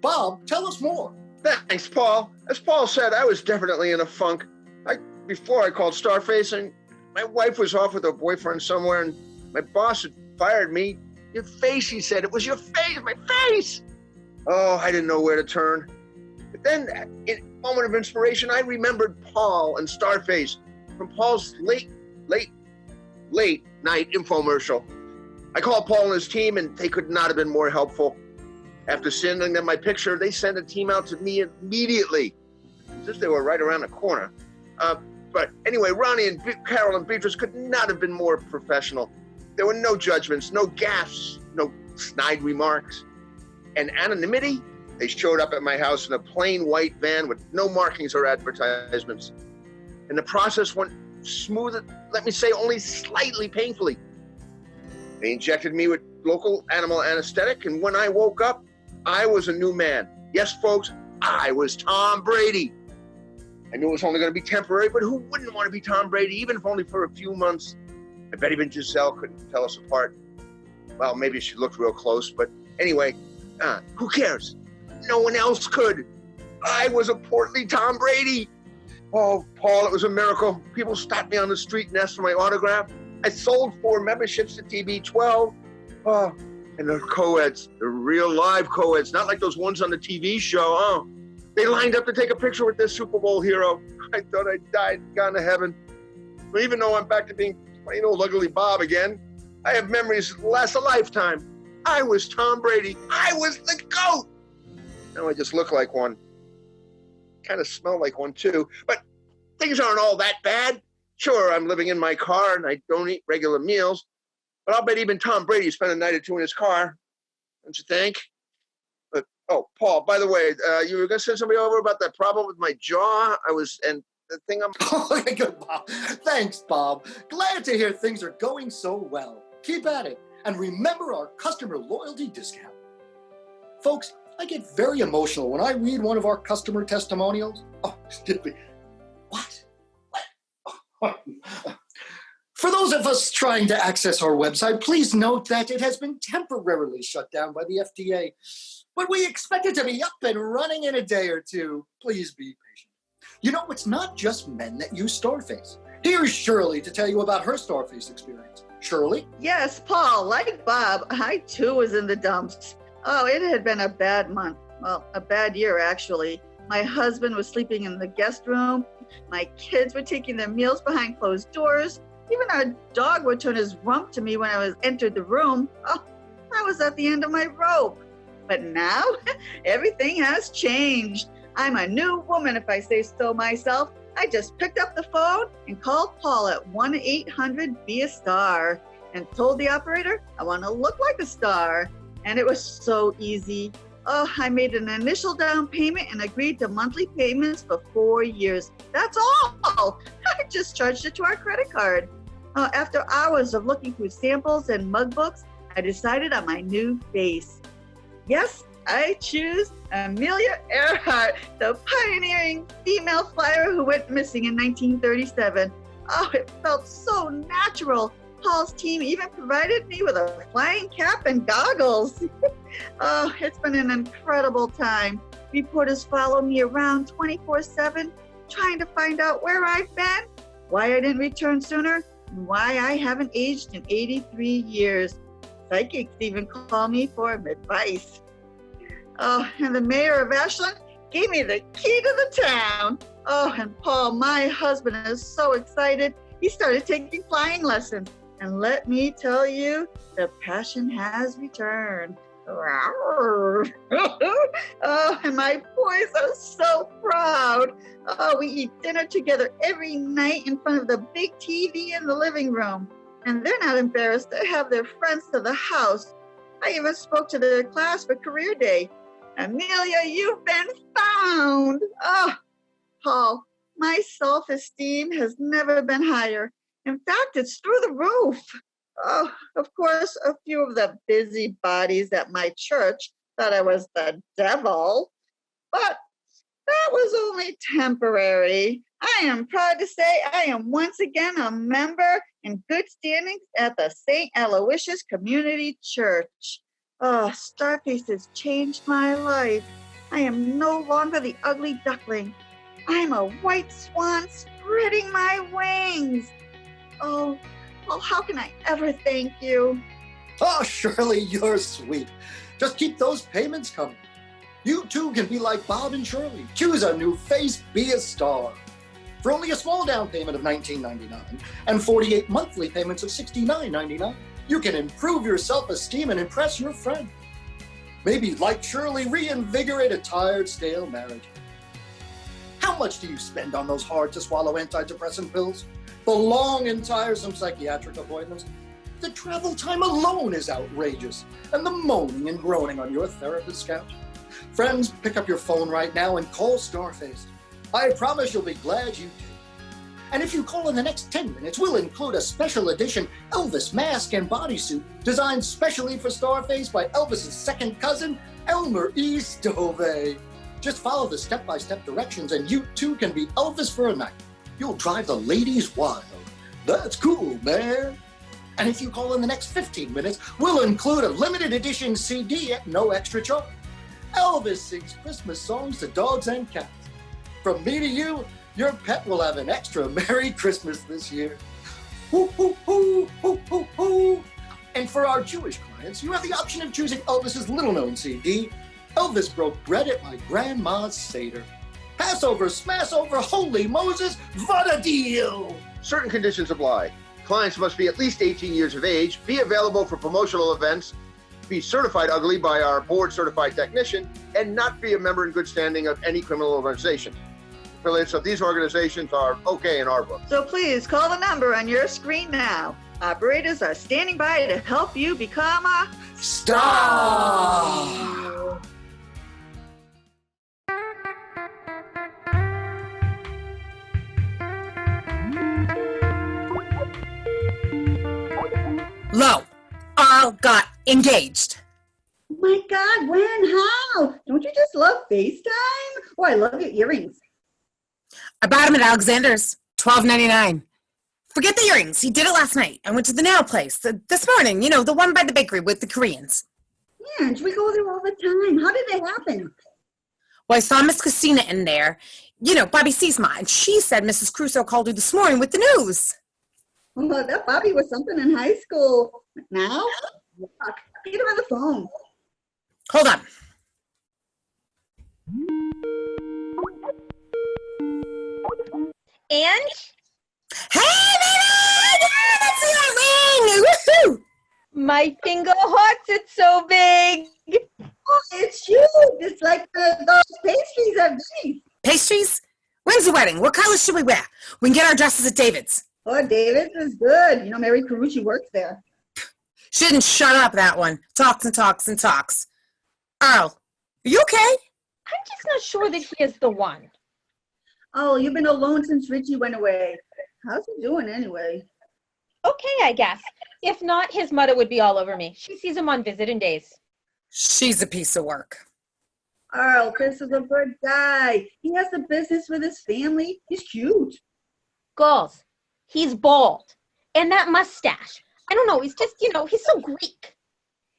Bob, tell us more. Thanks, Paul. As Paul said, I was definitely in a funk. Before I called Starface, and my wife was off with her boyfriend somewhere, and my boss had fired me. Your face, he said. It was your face, my face! Oh, I didn't know where to turn. But then, in a moment of inspiration, I remembered Paul and Starface from Paul's late night infomercial. I called Paul and his team, and they could not have been more helpful. After sending them my picture, they sent a team out to me immediately, as if they were right around the corner. But anyway, Ronnie and Carol and Beatrice could not have been more professional. There were no judgments, no gaffes, no snide remarks. And anonymity, they showed up at my house in a plain white van with no markings or advertisements. And the process went smooth, let me say, only slightly painfully. They injected me with local animal anesthetic, and when I woke up, I was a new man. Yes, folks, I was Tom Brady. I knew it was only going to be temporary, but who wouldn't want to be Tom Brady, even if only for a few months? I bet even Giselle couldn't tell us apart. Well, maybe she looked real close, but anyway, who cares? No one else could. I was a portly Tom Brady. Oh, Paul, it was a miracle. People stopped me on the street and asked for my autograph. I sold 4 memberships to TB12. Oh, And the co-eds, the real live co-eds, not like those ones on the TV show. Oh, they lined up to take a picture with this Super Bowl hero. I thought I died and gone to heaven. But even though I'm back to being plain old ugly Bob again, I have memories that last a lifetime. I was Tom Brady. I was the GOAT. Now I just look like one. Kind of smell like one too. But things aren't all that bad. Sure, I'm living in my car and I don't eat regular meals. But I'll bet even Tom Brady spent a night or two in his car. Don't you think? But, oh, Paul, by the way, you were going to send somebody over about that problem with my jaw? And the thing I'm... Oh, good, Bob. Thanks, Bob. Glad to hear things are going so well. Keep at it. And remember our customer loyalty discount. Folks, I get very emotional when I read one of our customer testimonials. Oh, excuse me. What? For those of us trying to access our website, please note that it has been temporarily shut down by the FDA. But we expect it to be up and running in a day or two. Please be patient. You know, it's not just men that use Starface. Here's Shirley to tell you about her Starface experience. Shirley? Yes, Paul, like Bob, I too was in the dumps. Oh, it had been a bad month. Well, a bad year, actually. My husband was sleeping in the guest room. My kids were taking their meals behind closed doors. Even our dog would turn his rump to me when I entered the room. Oh, I was at the end of my rope. But now, everything has changed. I'm a new woman, if I say so myself. I just picked up the phone and called Paul at 1-800-BE-A-STAR and told the operator I want to look like a star. And it was so easy. Oh, I made an initial down payment and agreed to monthly payments for 4 years. That's all. I just charged it to our credit card. After hours of looking through samples and mug books, I decided on my new face. Yes, I choose Amelia Earhart, the pioneering female flyer who went missing in 1937. Oh, it felt so natural. Paul's team even provided me with a flying cap and goggles. Oh, it's been an incredible time. Reporters follow me around 24/7, trying to find out where I've been, why I didn't return sooner, and why I haven't aged in 83 years. Psychics even call me for advice. Oh, and the mayor of Ashland gave me the key to the town. Oh, and Paul, my husband, is so excited. He started taking flying lessons. And let me tell you, the passion has returned. Oh, and my boys are so proud. Oh, we eat dinner together every night in front of the big TV in the living room. And they're not embarrassed to have their friends to the house. I even spoke to their class for career day. Amelia, you've been found. Oh, Paul, my self-esteem has never been higher. In fact, it's through the roof. Oh, of course, a few of the busybodies at my church thought I was the devil, but that was only temporary. I am proud to say I am once again a member in good standings at the St. Aloysius Community Church. Oh, Starface has changed my life. I am no longer the ugly duckling. I'm a white swan spreading my wings. Oh, well, how can I ever thank you? Oh, Shirley, you're sweet. Just keep those payments coming. You too can be like Bob and Shirley. Choose a new face, be a star. For only a small down payment of $19.99 and 48 monthly payments of $69.99, you can improve your self-esteem and impress your friend. Maybe, like Shirley, reinvigorate a tired, stale marriage. How much do you spend on those hard-to-swallow antidepressant pills? The long and tiresome psychiatric appointments? The travel time alone is outrageous, and the moaning and groaning on your therapist's couch. Friends, pick up your phone right now and call Starface. I promise you'll be glad you did. And if you call in the next 10 minutes, we'll include a special edition Elvis mask and bodysuit designed specially for Starface by Elvis's second cousin, Elmer E. Stovey. Just follow the step-by-step directions and you too can be Elvis for a night. You'll drive the ladies wild. That's cool, man. And if you call in the next 15 minutes, we'll include a limited edition CD at no extra charge. Elvis sings Christmas songs to dogs and cats. From me to you, your pet will have an extra Merry Christmas this year. Hoo, hoo, hoo, hoo, hoo, hoo. And for our Jewish clients, you have the option of choosing Elvis's little-known CD, Elvis Broke Bread at My Grandma's Seder. Passover, Smassover, Holy Moses, what a deal! Certain conditions apply. Clients must be at least 18 years of age, be available for promotional events, be certified ugly by our board-certified technician, and not be a member in good standing of any criminal organization. Affiliates of these organizations are okay in our book. So please call the number on your screen now. Operators are standing by to help you become a star. Low. Earl got engaged. Oh my God, when? How? Don't you just love FaceTime? Oh, I love your earrings. I bought him at Alexander's, $12.99. Forget the earrings. He did it last night. I went to the nail place this morning, the one by the bakery with the Koreans. Yeah, and we go there all the time. How did that happen? Well, I saw Miss Christina in there, Bobby Seesma, and she said Mrs. Crusoe called her this morning with the news. Oh, that Bobby was something in high school. Now? Yuck. Get him on the phone. Hold on. And? Hey, baby! That's your ring! Woohoo! My finger hurts. It's so big. Oh, it's huge. It's like those pastries are big. Pastries? When's the wedding? What colors should we wear? We can get our dresses at David's. Oh, David's is good. Mary Carucci works there. She didn't shut up, that one. Talks and talks and talks. Earl, are you okay? I'm just not sure that he is the one. Oh, you've been alone since Richie went away. How's he doing anyway? Okay, I guess. If not, his mother would be all over me. She sees him on visit in days. She's a piece of work. Earl, Chris is a good guy. He has a business with his family. He's cute. Girls, he's bald. And that mustache. I don't know, he's just, he's so Greek.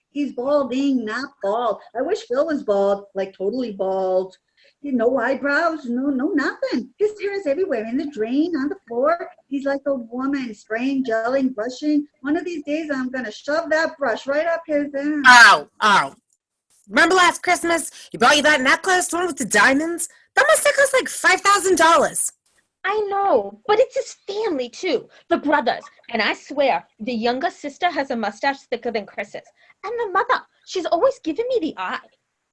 He's balding, not bald. I wish Phil was bald, like totally bald. No eyebrows, no nothing. His hair is everywhere, in the drain, on the floor. He's like a woman, spraying, gelling, brushing. One of these days, I'm going to shove that brush right up his ass. Ow. Remember last Christmas? He bought you that necklace, the one with the diamonds? That must have cost like $5,000. I know, but it's his family, too. The brothers. And I swear, the younger sister has a mustache thicker than Chris's. And the mother, she's always giving me the eye.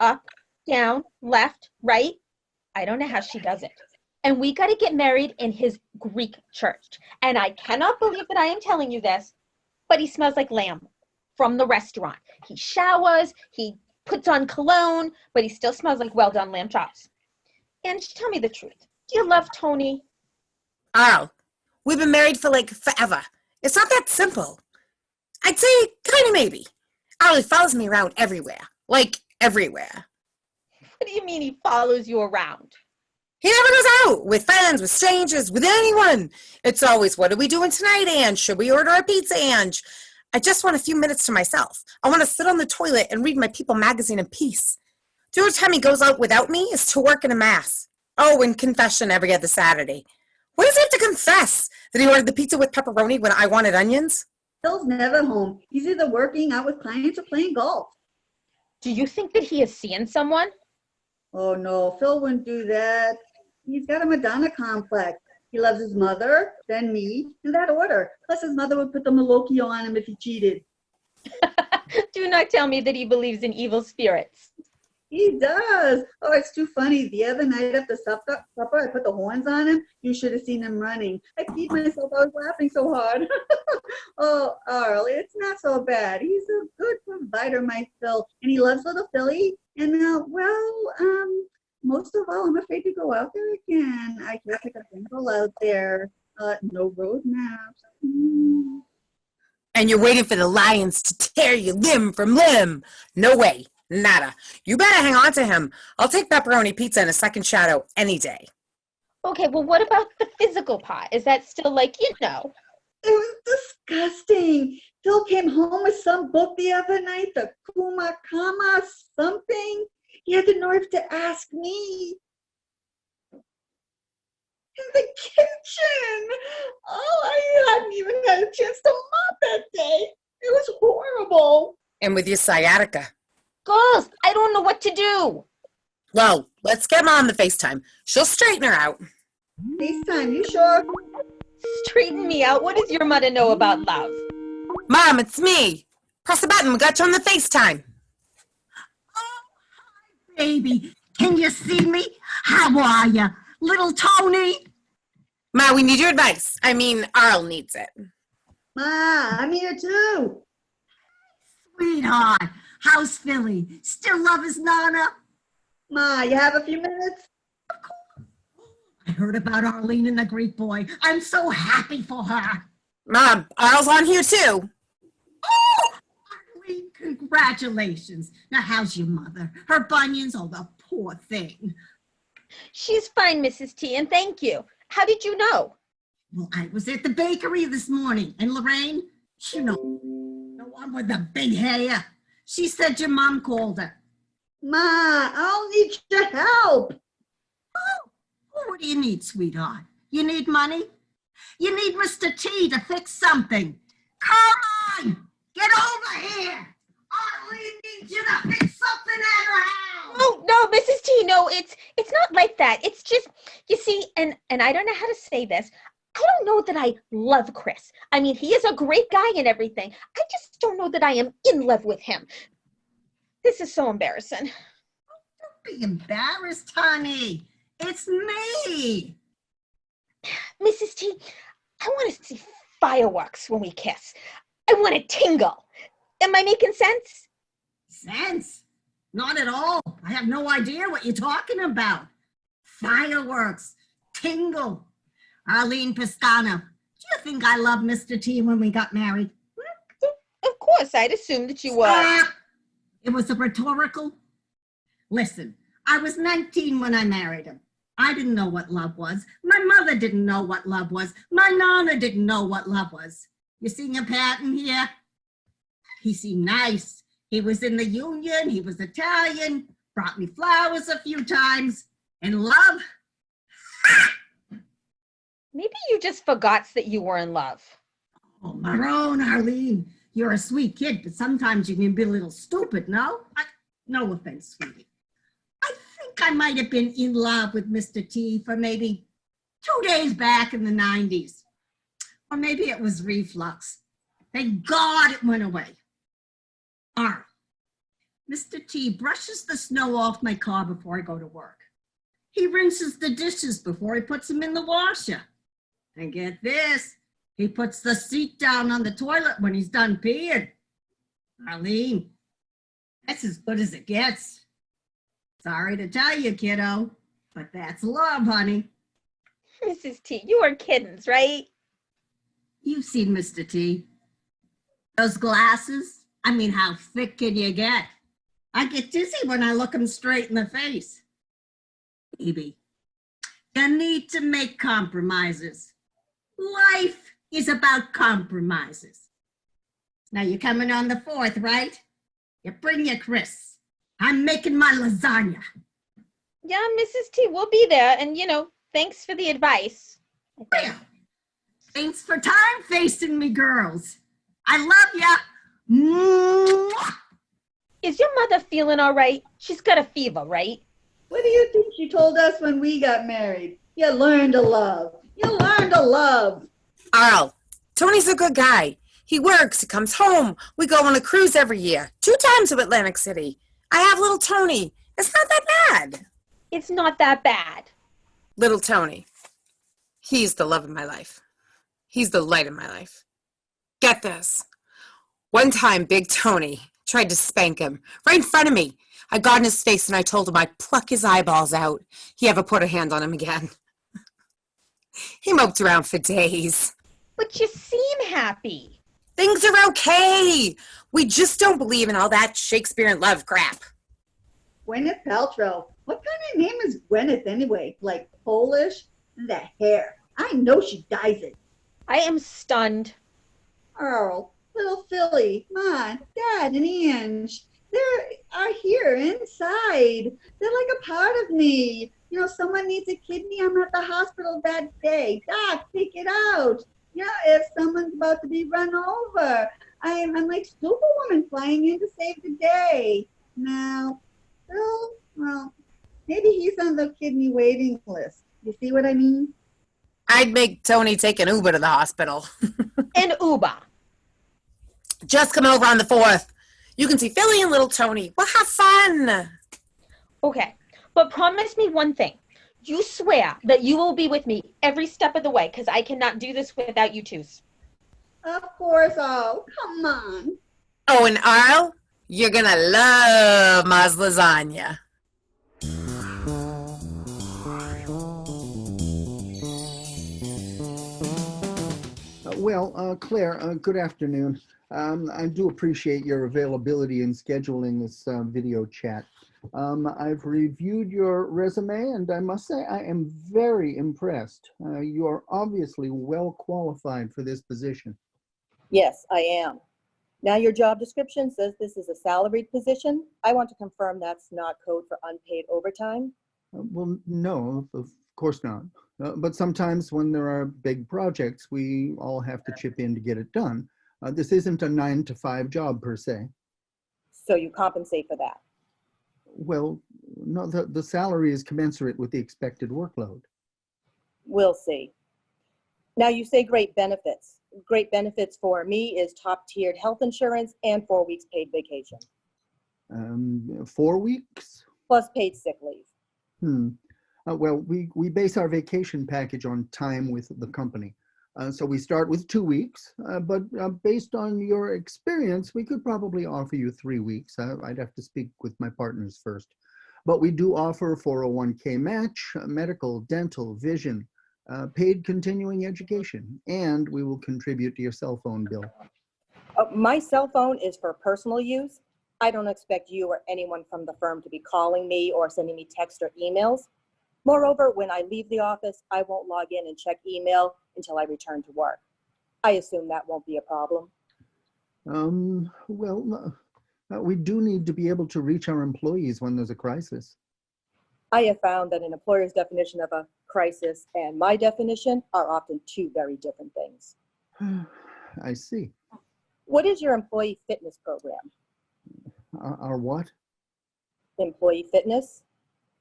Up, down, left, right. I don't know how she does it. And we got to get married in his Greek church. And I cannot believe that I am telling you this, but he smells like lamb from the restaurant. He showers, he puts on cologne, but he still smells like well-done lamb chops. And tell me the truth. Do you love Tony? Earl, we've been married for forever. It's not that simple. I'd say kind of maybe. Earl, he follows me around everywhere. Everywhere. What do you mean he follows you around? He never goes out with friends, with strangers, with anyone. It's always, what are we doing tonight, Ange? Should we order a pizza, Ange? I just want a few minutes to myself. I want to sit on the toilet and read my People magazine in peace. The only time he goes out without me is to work in a mass. Oh, and confession every other Saturday. What does he have to confess? That he ordered the pizza with pepperoni when I wanted onions? Phil's never home. He's either working out with clients or playing golf. Do you think that he is seeing someone? Oh, no, Phil wouldn't do that. He's got a Madonna complex. He loves his mother, then me, in that order. Plus, his mother would put the Malocchio on him if he cheated. Do not tell me that he believes in evil spirits. He does. Oh, it's too funny. The other night after supper, I put the horns on him. You should have seen him running. I peed myself. I was laughing so hard. Oh, Earl, it's not so bad. He's a good provider, my Phil. And he loves little Philly. And, most of all, I'm afraid to go out there again. I can't pick a thimble out there. No road maps. And you're waiting for the lions to tear you limb from limb. No way. Nada. You better hang on to him. I'll take pepperoni pizza and a second shadow any day. Okay, well, what about the physical part? Is that still It was disgusting. Phil came home with some book the other night, the Kumakama something. He had the nerve to ask me. In the kitchen. Oh, I hadn't even had a chance to mop that day. It was horrible. And with your sciatica. Girls, I don't know what to do. Well, let's get Mom the FaceTime. She'll straighten her out. FaceTime, you sure? Straighten me out. What does your mother know about love? Mom, it's me. Press a button. We got you on the FaceTime. Baby, can you see me? How are you? Little Tony? Ma, we need your advice. I mean, Arl needs it. Ma, I'm here too. Sweetheart, how's Philly? Still love his Nana? Ma, you have a few minutes? I heard about Arlene and the Greek boy. I'm so happy for her. Mom, Arl's on here too. Oh, Arlene, congratulations. Now, how's your mother? Her bunions? Oh, the poor thing. She's fine, Mrs. T, and thank you. How did you know? Well, I was at the bakery this morning, and Lorraine, you know, the one with the big hair, she said your mom called her. Ma, I'll need your help. Oh, what do you need, sweetheart? You need money? You need Mr. T to fix something. Come on, get over here. Arlene needs you to fix something at her house. No, Mrs. T, no, it's not like that. It's just, you see, and I don't know how to say this. I don't know that I love Chris. I mean, he is a great guy and everything. I just don't know that I am in love with him. This is so embarrassing. Don't be embarrassed, honey. It's me. Mrs. T, I want to see fireworks when we kiss. I want to tingle. Am I making sense? Sense? Not at all. I have no idea what you're talking about. Fireworks. Tingle. Arlene Pistano, do you think I loved Mr. T when we got married? Of course, I'd assume that you were. It was a rhetorical. Listen, I was 19 when I married him. I didn't know what love was. My mother didn't know what love was. My nana didn't know what love was. You seeing a pattern here? He seemed nice. He was in the Union. He was Italian. Brought me flowers a few times. And love? Maybe you just forgot that you were in love. Oh, Marone, Arlene, you're a sweet kid, but sometimes you can be a little stupid, no? No offense, sweetie. I think I might have been in love with Mr. T for maybe 2 days back in the 90s. Or maybe it was reflux. Thank God it went away. Arl, Mr. T brushes the snow off my car before I go to work. He rinses the dishes before he puts them in the washer. And get this, he puts the seat down on the toilet when he's done peeing. Arlene, that's as good as it gets. Sorry to tell you, kiddo, but that's love, honey. Mrs. T, you are kiddings, right? You've seen Mr. T. Those glasses, I mean, how thick can you get? I get dizzy when I look him straight in the face. Baby, you need to make compromises. Life is about compromises. Now you're coming on the 4th, right? You bring your Chris. I'm making my lasagna. Yeah, Mrs. T, we'll be there. And, thanks for the advice. Well, thanks for time facing me, girls. I love ya. Mwah! Is your mother feeling all right? She's got a fever, right? What do you think she told us when we got married? You learn to love. You learn to love. Arl, Tony's a good guy. He works, he comes home. We go on a cruise every year, 2 times to Atlantic City. I have little Tony. It's not that bad. It's not that bad. Little Tony. He's the love of my life. He's the light of my life. Get this. One time, Big Tony tried to spank him right in front of me. I got in his face and I told him I'd pluck his eyeballs out. He ever put a hand on him again. He moped around for days. But you seem happy. Things are okay. We just don't believe in all that Shakespeare and love crap. Gwyneth Paltrow. What kind of name is Gwyneth anyway? Like Polish? And the hair. I know she dyes it. I am stunned. Earl, little Philly, Mom, Dad, and Ange. They are here inside. They're like a part of me. Someone needs a kidney, I'm at the hospital that day. Doc, take it out. If someone's about to be run over, I'm like Superwoman flying in to save the day. Now, Bill, well, maybe he's on the kidney waiting list. You see what I mean? I'd make Tony take an Uber to the hospital. An Uber. Just come over on the 4th. You can see Philly and little Tony. We'll have fun. Okay, but promise me one thing. You swear that you will be with me every step of the way, because I cannot do this without you twos. Of course. Oh, come on. Oh, and Arl, you're gonna love Ma's lasagna. Claire, good afternoon. I do appreciate your availability in scheduling this video chat. I've reviewed your resume, and I must say I am very impressed. You are obviously well qualified for this position. Yes, I am. Now your job description says this is a salaried position. I want to confirm that's not code for unpaid overtime. Well, no, of course not. But sometimes when there are big projects, we all have to chip in to get it done. This isn't a 9-to-5 job per se. So you compensate for that. Well, no, the salary is commensurate with the expected workload. We'll see. Now you say great benefits. Great benefits for me is top-tiered health insurance and 4 weeks paid vacation. 4 weeks? Plus paid sick leave. Well, we base our vacation package on time with the company. So we start with 2 weeks, but based on your experience, we could probably offer you 3 weeks. I'd have to speak with my partners first. But we do offer 401k match, medical, dental, vision, paid continuing education, and we will contribute to your cell phone bill. My cell phone is for personal use. I don't expect you or anyone from the firm to be calling me or sending me texts or emails. Moreover, when I leave the office, I won't log in and check email until I return to work. I assume that won't be a problem. We do need to be able to reach our employees when there's a crisis. I have found that an employer's definition of a crisis and my definition are often two very different things. I see. What is your employee fitness program? Our what? Employee fitness?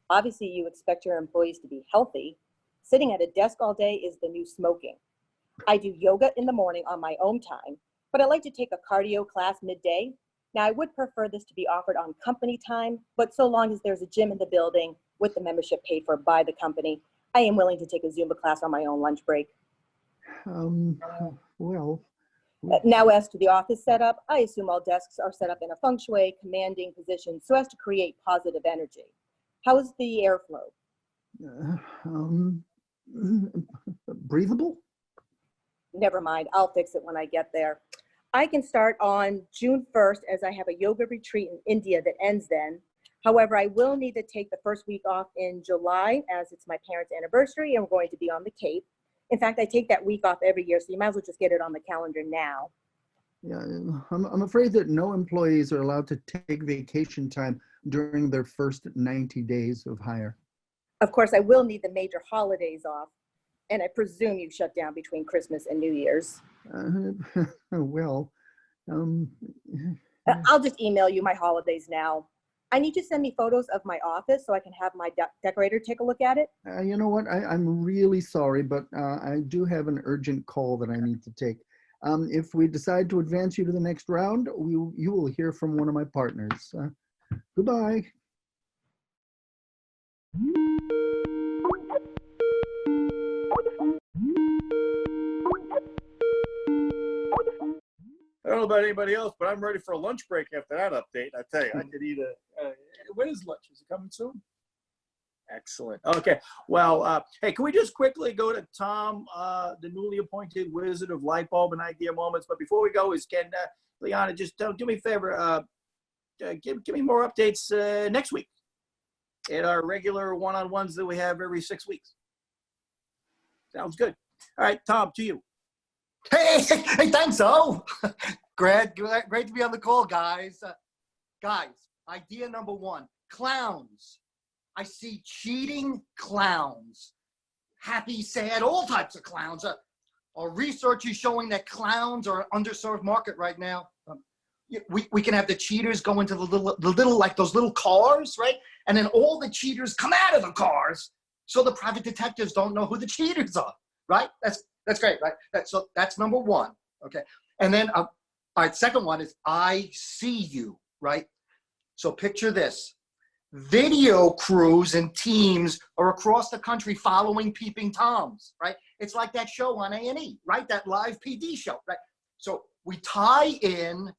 Obviously, you expect your employees to be healthy. Sitting at a desk all day is the new smoking. I do yoga in the morning on my own time, but I like to take a cardio class midday. Now, I would prefer this to be offered on company time, but so long as there's a gym in the building with the membership paid for by the company, I am willing to take a Zumba class on my own lunch break. Now, as to the office setup, I assume all desks are set up in a feng shui, commanding position so as to create positive energy. How is the airflow? Breathable? Never mind, I'll fix it when I get there. I can start on June 1st as I have a yoga retreat in India that ends then. However, I will need to take the first week off in July as it's my parents' anniversary and we're going to be on the Cape. In fact, I take that week off every year, so you might as well just get it on the calendar now. Yeah, I'm afraid that no employees are allowed to take vacation time during their first 90 days of hire. Of course, I will need the major holidays off, and I presume you shut down between Christmas and New Year's. I'll just email you my holidays now. I need you to send me photos of my office so I can have my decorator take a look at it. You know what? I'm really sorry, but I do have an urgent call that I need to take. If we decide to advance you to the next round, you will hear from one of my partners. Goodbye. I don't know about anybody else, but I'm ready for a lunch break after that update. I tell you, I could eat when is lunch? Is it coming soon? Excellent. Okay. Well, hey, can we just quickly go to Tom, the newly appointed Wizard of Light Bulb and Idea Moments? But before we go, can Liana just do me a favor? Give me more updates next week at our regular one-on-ones that we have every 6 weeks. Sounds good. All right, Tom, to you. Hey, thanks, O. Great to be on the call, guys. Idea number one, clowns. I see cheating clowns. Happy, sad, all types of clowns. Our research is showing that clowns are an underserved market right now. We can have the cheaters go into the little like those little cars, right? And then all the cheaters come out of the cars, so the private detectives don't know who the cheaters are, right? That's great, right? So that's number one, okay? And then, all right, second one is I see you, right? So picture this. Video crews and teams are across the country following Peeping Toms, right? It's like that show on A&E, right? That live PD show, right? So we tie in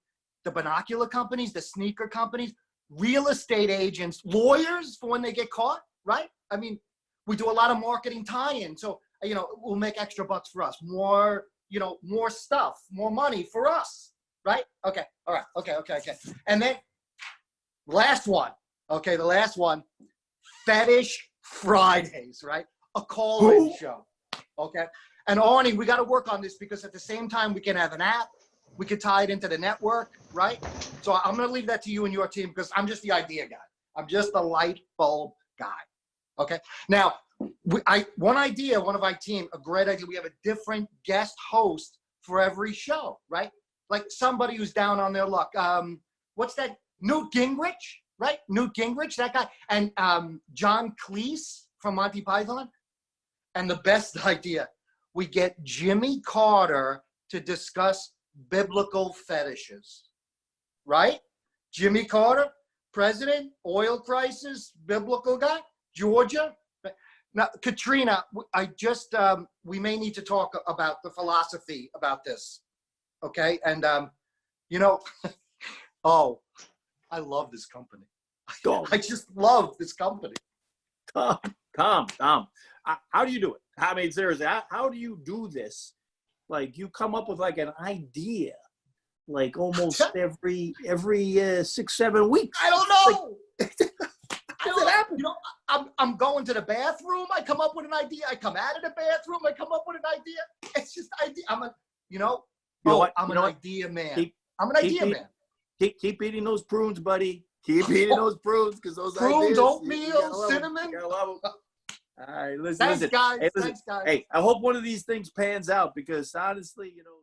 the binocular companies, the sneaker companies, real estate agents, lawyers for when they get caught, right? I mean, we do a lot of marketing tie-in. So, you know, we'll make extra bucks for us, more, you know, more stuff, more money for us, right? Okay, all right, okay. And then last one, okay, the last one, Fetish Fridays, right? A call-in show, okay? And Arnie, we got to work on this because at the same time, we can have an app, we could tie it into the network, right? So I'm going to leave that to you and your team because I'm just the idea guy. I'm just the light bulb guy, okay? Now, one of our team, a great idea, we have a different guest host for every show, right? Like somebody who's down on their luck. What's that? Newt Gingrich, right? Newt Gingrich, that guy. And John Cleese from Monty Python. And the best idea, we get Jimmy Carter to discuss biblical fetishes, right? Jimmy Carter, president, oil crisis, biblical guy, Georgia. Now, Katrina, we may need to talk about the philosophy about this, okay? And, you know, oh, I love this company. I just love this company. Tom, how do you do it? I mean, seriously, how do you do this? Like, you come up with like an idea, like almost every 6-7 weeks. I don't know. You know, I'm going to the bathroom. I come up with an idea. I come out of the bathroom. I come up with an idea. It's just idea. I'm an idea man. I'm an idea man. Keep eating those prunes, buddy. Keep eating those prunes because those prunes, ideas, oatmeal, cinnamon. You gotta love them. All right, listen. Thanks, guys. Hey, listen. Thanks, guys. Hey, I hope one of these things pans out because honestly, you know.